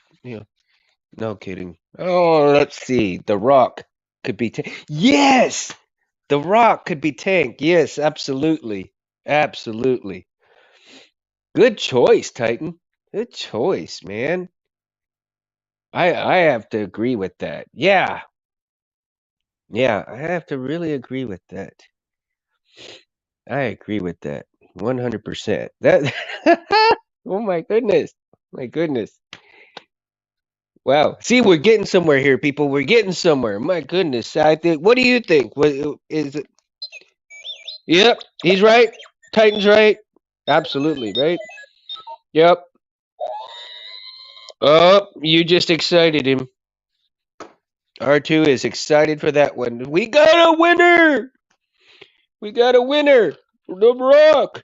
no kidding. Oh, let's see. The Rock could be Yes! The Rock could be Tank. Yes, absolutely. Absolutely. Good choice, Titan. Good choice, man. I have to agree with that. Yeah. Yeah, I have to really agree with that. I agree with that 100%. That oh my goodness. My goodness. Wow. See, we're getting somewhere here, people. We're getting somewhere. My goodness. I think what do you think? What is it? Yep, he's right. Titan's right. Absolutely, right? Yep. Oh, you just excited him. R2 is excited for that one. We got a winner! We got a winner! The Rock!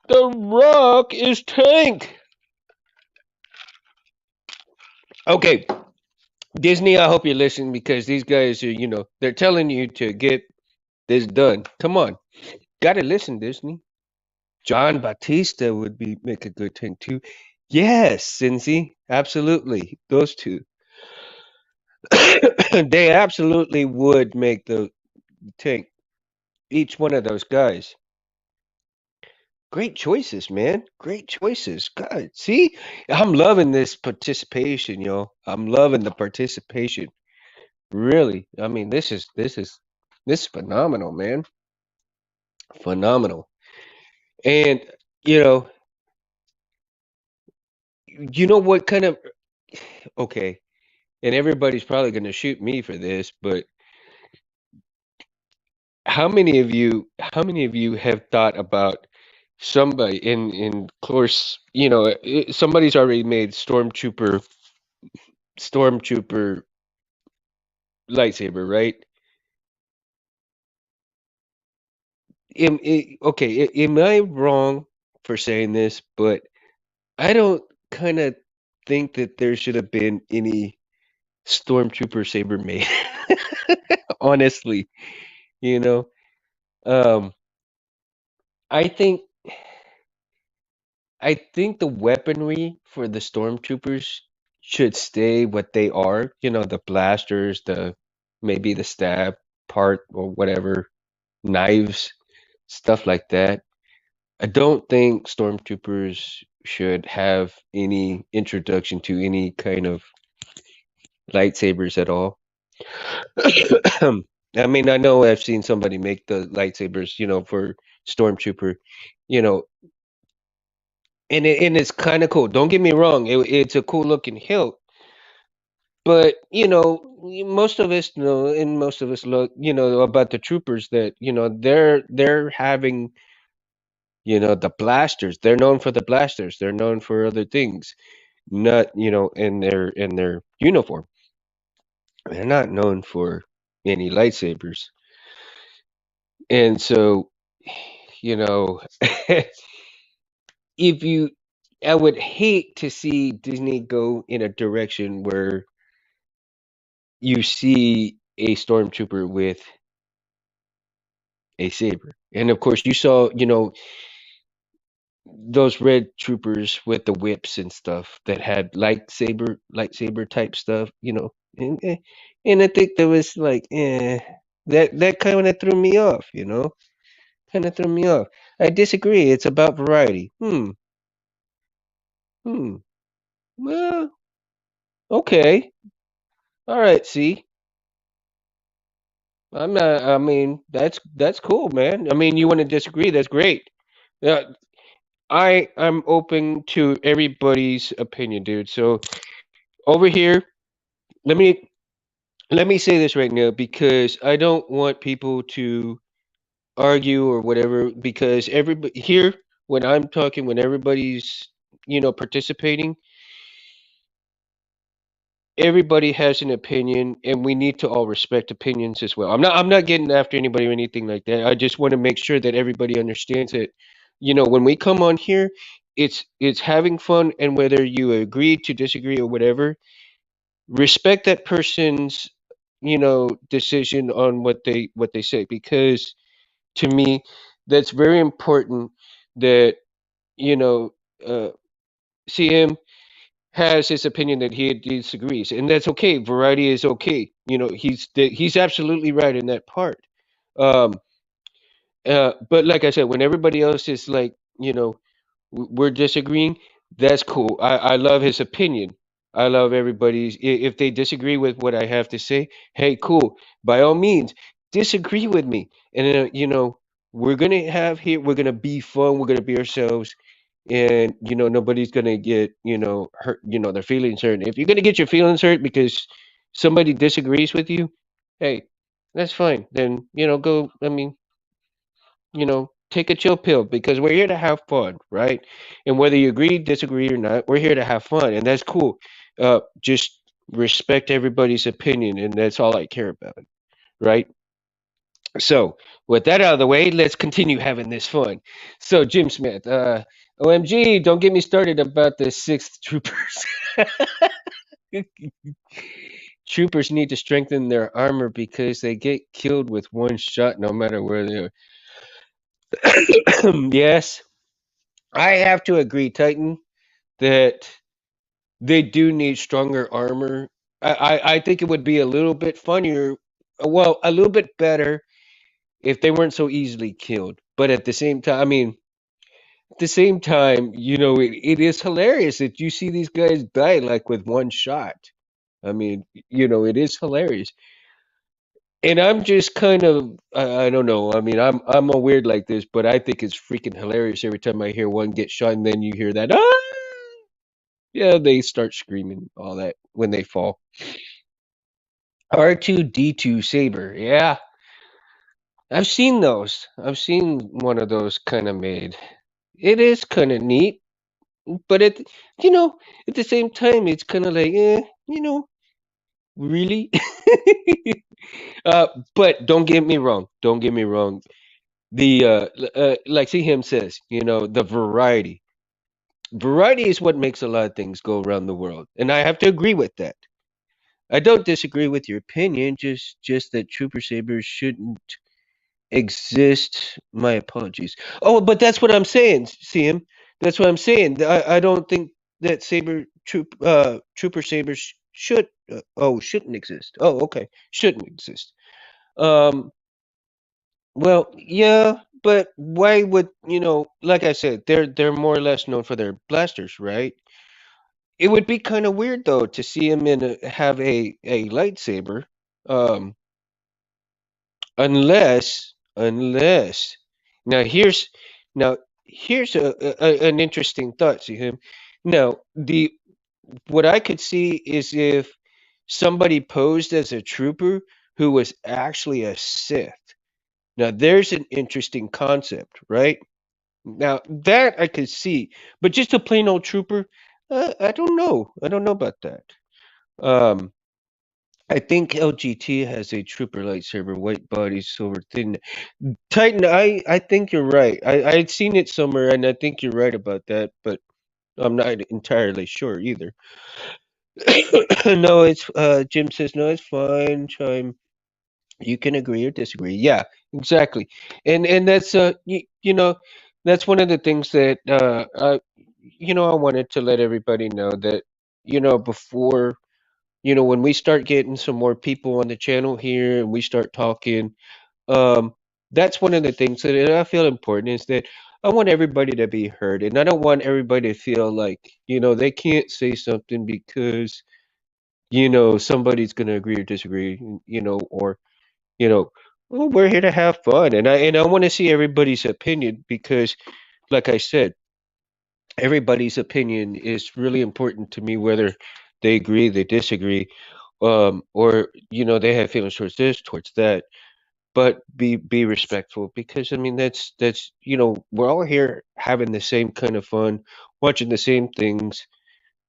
The Rock is Tank! Okay, Disney, I hope you're listening because these guys are, they're telling you to get this done. Come on. Gotta listen, Disney. John Batista would be make a good tank too. Yes, Cincy. Absolutely. Those two. They absolutely would make the tank. Each one of those guys. Great choices, man. Great choices. God, see? I'm loving this participation, yo. I'm loving the participation. Really. I mean, this is phenomenal, man. Phenomenal. And you know, you know what kind of okay, and everybody's probably going to shoot me for this, but how many of you have thought about somebody in course, somebody's already made stormtrooper lightsaber, right? Okay, am I wrong for saying this? But I don't kind of think that there should have been any stormtrooper saber made. Honestly, you know, um, I think I think the weaponry for the stormtroopers should stay what they are. The blasters, the maybe the stab part or whatever, knives, stuff like that. I don't think stormtroopers should have any introduction to any kind of lightsabers at all. I mean, I know I've seen somebody make the lightsabers, for stormtrooper, you know, and it's kind of cool. Don't get me wrong; it's a cool looking hilt, but most of us know, and most of us look, about the troopers that they're having, the blasters. They're known for the blasters. They're known for other things, not in their uniform. They're not known for any lightsabers, and so you know, if you, I would hate to see Disney go in a direction where you see a stormtrooper with a saber. And of course, you saw, those red troopers with the whips and stuff that had lightsaber type stuff, and I think there was like, that kind of threw me off, kind of threw me off. I disagree. It's about variety. Hmm. Well, okay. All right. See, I'm not. I mean, that's cool, man. I mean, you want to disagree? That's great. Yeah, I'm open to everybody's opinion, dude. So over here, let me let me say this right now because I don't want people to argue or whatever because everybody here when I'm talking when everybody's participating, everybody has an opinion and we need to all respect opinions as well. I'm not getting after anybody or anything like that. I just want to make sure that everybody understands that when we come on here, it's having fun and whether you agree to disagree or whatever, respect that person's decision on what they say because to me that's very important that you know uh CM has his opinion that he disagrees, and that's okay. Variety is okay. He's absolutely right in that part. Um, but like I said, when everybody else is like, we're disagreeing, that's cool. I love his opinion. I love everybody's. If they disagree with what I have to say, hey, cool. By all means, disagree with me. And we're gonna have here. We're gonna be fun. We're gonna be ourselves, and nobody's gonna get hurt. Their feelings hurt. If you're gonna get your feelings hurt because somebody disagrees with you, hey, that's fine. Then go. I mean, take a chill pill because we're here to have fun, right? And whether you agree, disagree, or not, we're here to have fun, and that's cool. Just respect everybody's opinion, and that's all I care about, right? So, with that out of the way, let's continue having this fun. So, Jim Smith, OMG, don't get me started about the sixth troopers. Troopers need to strengthen their armor because they get killed with one shot no matter where they are. Yes, I have to agree, Titan, that they do need stronger armor. I think it would be a little bit funnier, well, a little bit better if they weren't so easily killed. But at the same time, I mean, at the same time, it is hilarious that you see these guys die like with one shot. I mean, it is hilarious. And I'm just kind of, I don't know. I mean, I'm a weird like this, but I think it's freaking hilarious every time I hear one get shot and then you hear that, ah! Yeah, they start screaming all that when they fall. R2D2 Saber. Yeah, I've seen those. I've seen one of those kind of made. It is kind of neat, but you know, at the same time, it's kind of like, really? uh, but don't get me wrong. Don't get me wrong. The like see him says, the variety. Variety is what makes a lot of things go around the world, and I have to agree with that. I don't disagree with your opinion, just that Trooper Sabers shouldn't exist. My apologies. Oh, but that's what I'm saying, see him. That's what I'm saying. I don't think that Trooper Sabers shouldn't exist. Oh, okay. Shouldn't exist. Um well, yeah, but why would, like I said, they're more or less known for their blasters, right? It would be kind of weird though to see him have a lightsaber. Um unless now here's an interesting thought, see him. Now, the what I could see is if somebody posed as a trooper who was actually a Sith. Now there's an interesting concept, right? Now that I could see, but just a plain old trooper, I don't know. I don't know about that. Um, I think LGT has a trooper lightsaber, white body, silver thin. Titan, I think you're right. I'd seen it somewhere, and I think you're right about that, but I'm not entirely sure either. No, it's Jim says no, it's fine. Chime, you can agree or disagree. Yeah, exactly. And that's that's one of the things that I wanted to let everybody know that before when we start getting some more people on the channel here and we start talking, um, that's one of the things that I feel important is that I want everybody to be heard, and I don't want everybody to feel like they can't say something because somebody's going to agree or disagree, or you know, well, we're here to have fun, and I want to see everybody's opinion because, like I said, everybody's opinion is really important to me, whether they agree, they disagree, or they have feelings towards this, towards that. But be respectful because I mean that's we're all here having the same kind of fun, watching the same things.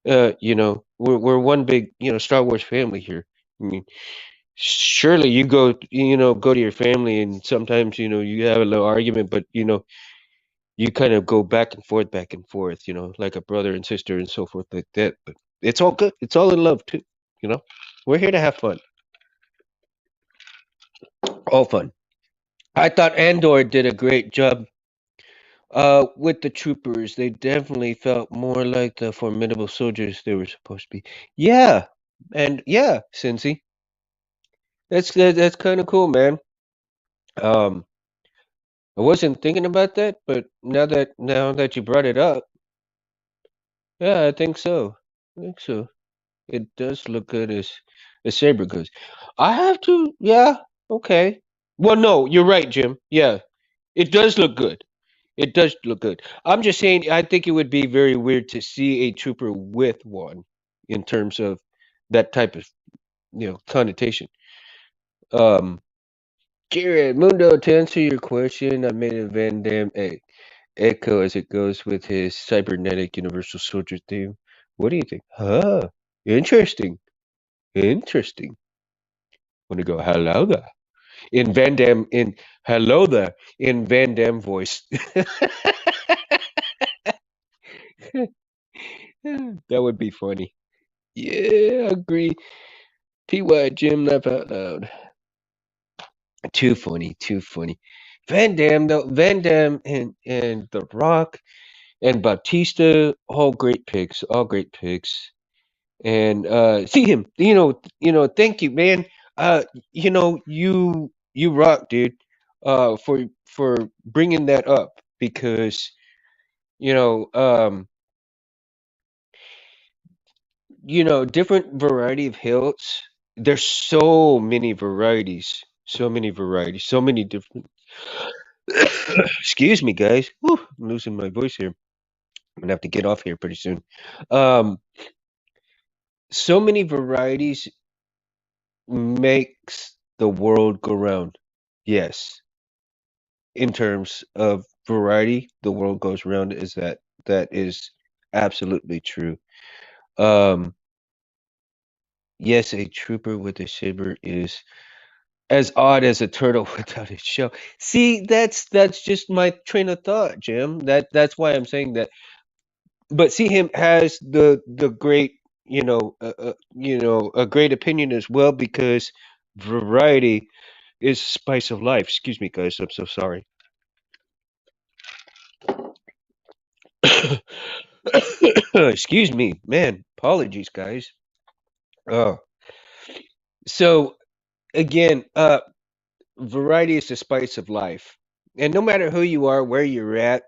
We're one big Star Wars family here. I mean, surely you go to your family and sometimes you have a little argument, but you kind of go back and forth, like a brother and sister and so forth like that. But it's all good. It's all in love too. You know, we're here to have fun, all fun. I thought Andor did a great job with the troopers. They definitely felt more like the formidable soldiers they were supposed to be. Yeah, and yeah, Cincy, that's kind of cool, man. Um, I wasn't thinking about that, but now that you brought it up, yeah, I think so. I think so. It does look good as Saber goes. I have to, yeah, okay. Well, no, you're right, Jim. Yeah, it does look good. It does look good. I'm just saying, I think it would be very weird to see a trooper with one in terms of that type of, connotation. Um, Jared Mundo, to answer your question, I made a Van Damme echo as it goes with his cybernetic universal soldier theme. What do you think? Huh? Interesting. Interesting. Want to go hello there in Van Damme in hello there in Van Damme voice. That would be funny. Yeah, agree. TY Jim laugh out loud. Too funny, too funny. Van Damme though, Van Damme and The Rock and Bautista, all great picks, all great picks. And see him, thank you, man. You rock, dude. For bringing that up because you know, um, different variety of hilts. There's so many varieties, so many varieties, so many different. Excuse me, guys. Whew, I'm losing my voice here. I'm gonna have to get off here pretty soon. Um, so many varieties makes the world go round. Yes, in terms of variety, the world goes round. That is absolutely true. Um, yes, a trooper with a saber is as odd as a turtle without a shell. See, that's just my train of thought, Jim. That's why I'm saying that. But see, him has the great, a great opinion as well because variety is spice of life. Excuse me, guys. I'm so sorry. Excuse me, man. Apologies, guys. Oh, so again, variety is the spice of life, and no matter who you are, where you're at,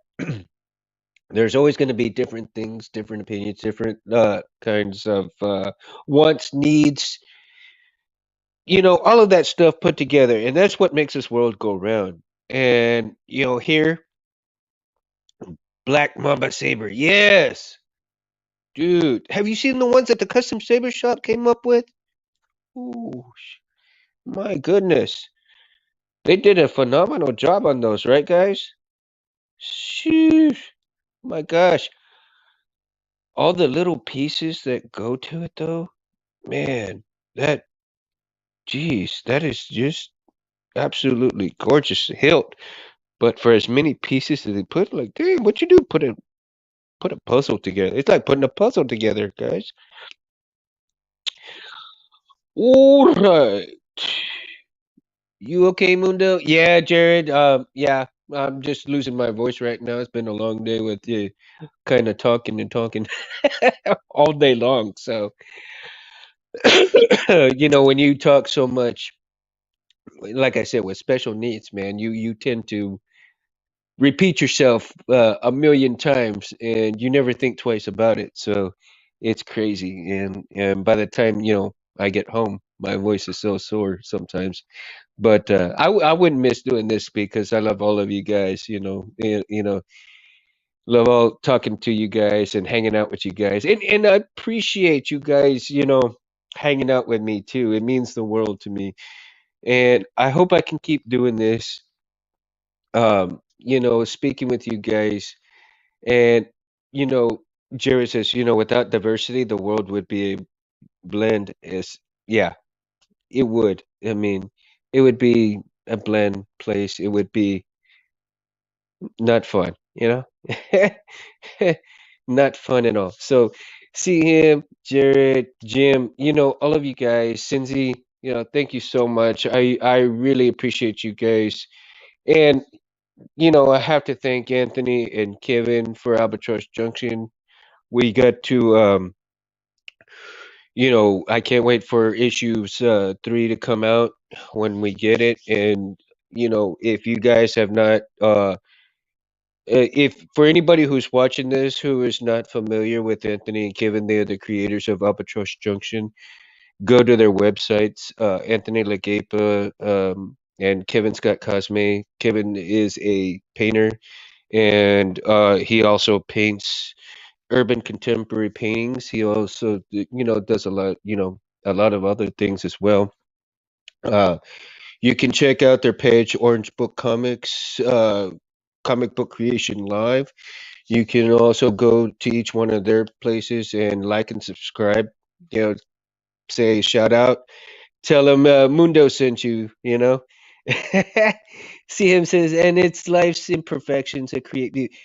there's always going to be different things, different opinions, different kinds of wants, needs, all of that stuff put together, and that's what makes this world go round. And here, Black Mamba Saber, yes, dude. Have you seen the ones that the custom saber shop came up with? Ooh, my goodness. They did a phenomenal job on those, right, guys? Sheesh. My gosh. All the little pieces that go to it, though, man, geez, that is just absolutely gorgeous hilt. But for as many pieces as they put, like, dang, what you do? Put a puzzle together. It's like putting a puzzle together, guys. All right. You okay, Mundo? Yeah, Jared. Yeah, I'm just losing my voice right now. It's been a long day with you, kind of talking and talking all day long. So, when you talk so much, like I said, with special needs, man, you tend to repeat yourself a million times, and you never think twice about it. So, it's crazy. And by the time I get home, my voice is so sore sometimes. But I wouldn't miss doing this because I love all of you guys. Love all talking to you guys and hanging out with you guys, and I appreciate you guys. Hanging out with me too. It means the world to me, and I hope I can keep doing this. Speaking with you guys, and you know, Jerry says, without diversity, the world would be a blend. Is Yeah, it would. I mean, it would be a bland place. It would be not fun. Not fun at all. So, see him, Jared, Jim, all of you guys, Cindy, thank you so much. I really appreciate you guys. And, I have to thank Anthony and Kevin for Albatross Junction. We got to, I can't wait for issues 3 to come out when we get it. And, if you guys have not if for anybody who's watching this who is not familiar with Anthony and Kevin, they are the creators of Albatross Junction. Go to their websites, Anthony Legepa, and Kevin Scott Cosme. Kevin is a painter, and he also paints urban contemporary paintings. He also, does a lot, a lot of other things as well. Uh, you can check out their page, Orange Book Comics, Comic Book Creation Live. You can also go to each one of their places and like and subscribe. You know, say shout out, tell them Mundo sent you. See him says, and it's life's imperfections that create beauty.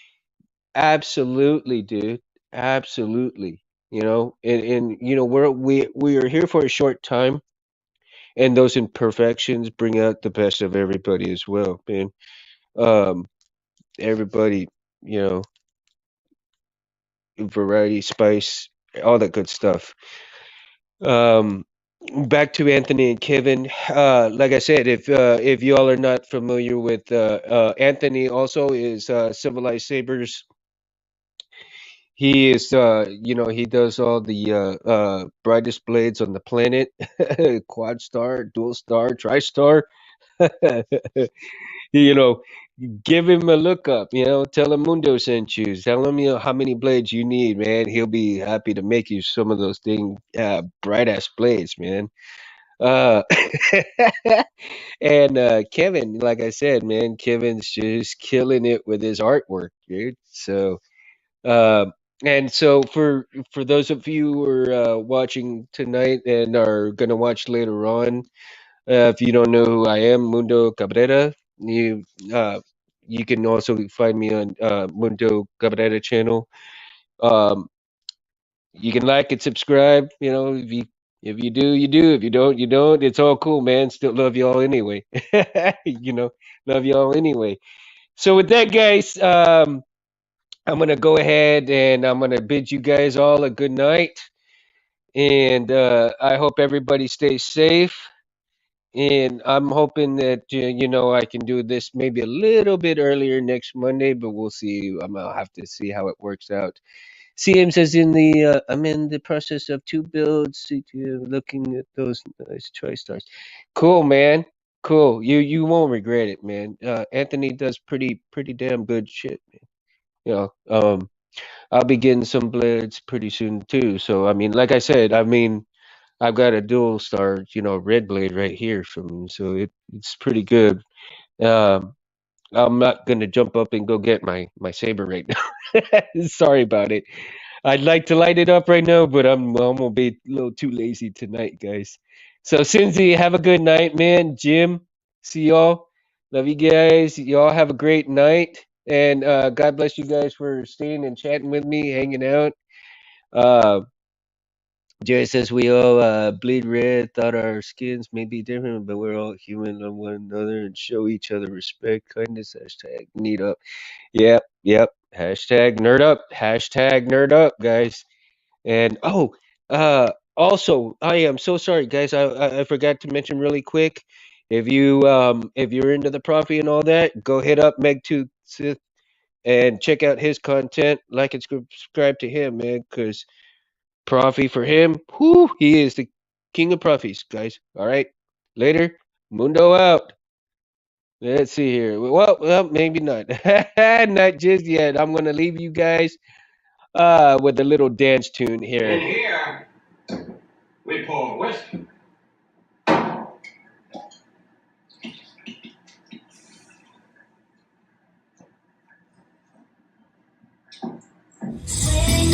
Absolutely, dude. Absolutely. And we are here for a short time, and those imperfections bring out the best of everybody as well, man. Um, everybody, you know, variety, spice, all that good stuff. Um, back to Anthony and Kevin. Like I said, if y'all are not familiar with Anthony, also is Civilized Sabers. He is, he does all the brightest blades on the planet, quad star, dual star, tri-star. you know, Give him a look up. Tell him Mundo sent you. Tell him how many blades you need, man. He'll be happy to make you some of those bright ass blades, man. Uh, and Kevin, like I said, man, Kevin's just killing it with his artwork, dude. Um, so for those of you who are watching tonight and are gonna watch later on, if you don't know who I am, Mundo Cabrera, you can also find me on Mundo Cabrera channel. Um, you can like and subscribe. If you do, you do. If you don't, you don't. It's all cool, man. Still love y'all anyway. Love y'all anyway. So with that, guys, I'm gonna go ahead and I'm gonna bid you guys all a good night. And I hope everybody stays safe. And I'm hoping that I can do this maybe a little bit earlier next Monday, but we'll see. I'm gonna have to see how it works out. CM says I'm in the process of two builds, looking at those nice choice stars. Cool, man. Cool. You won't regret it, man. Anthony does pretty damn good shit, man. You know, I'll be getting some blades pretty soon too. So I mean, like I said, I've got a dual star, red blade right here from, so it's pretty good. Um, I'm not gonna jump up and go get my saber right now. Sorry about it. I'd like to light it up right now, but I'm gonna be a little too lazy tonight, guys. So Cindy, have a good night, man. Jim, see y'all. Love you guys. Y'all have a great night, and God bless you guys for staying and chatting with me, hanging out. Uh, Jerry says we all bleed red, thought our skins may be different, but we're all human on one another and show each other respect, kindness. Hashtag need up. Yep. Hashtag nerd up. Hashtag nerd up, guys. And also, I am so sorry, guys. I forgot to mention really quick. If you're into the Profi and all that, go hit up Meg2 Sith and check out his content. Like and subscribe to him, man, because Profi for him, whoo, he is the king of Profis, guys. All right, later, Mundo out. Let's see here. Well, maybe not. Not just yet. I'm gonna leave you guys with a little dance tune here. In here, we pour whiskey.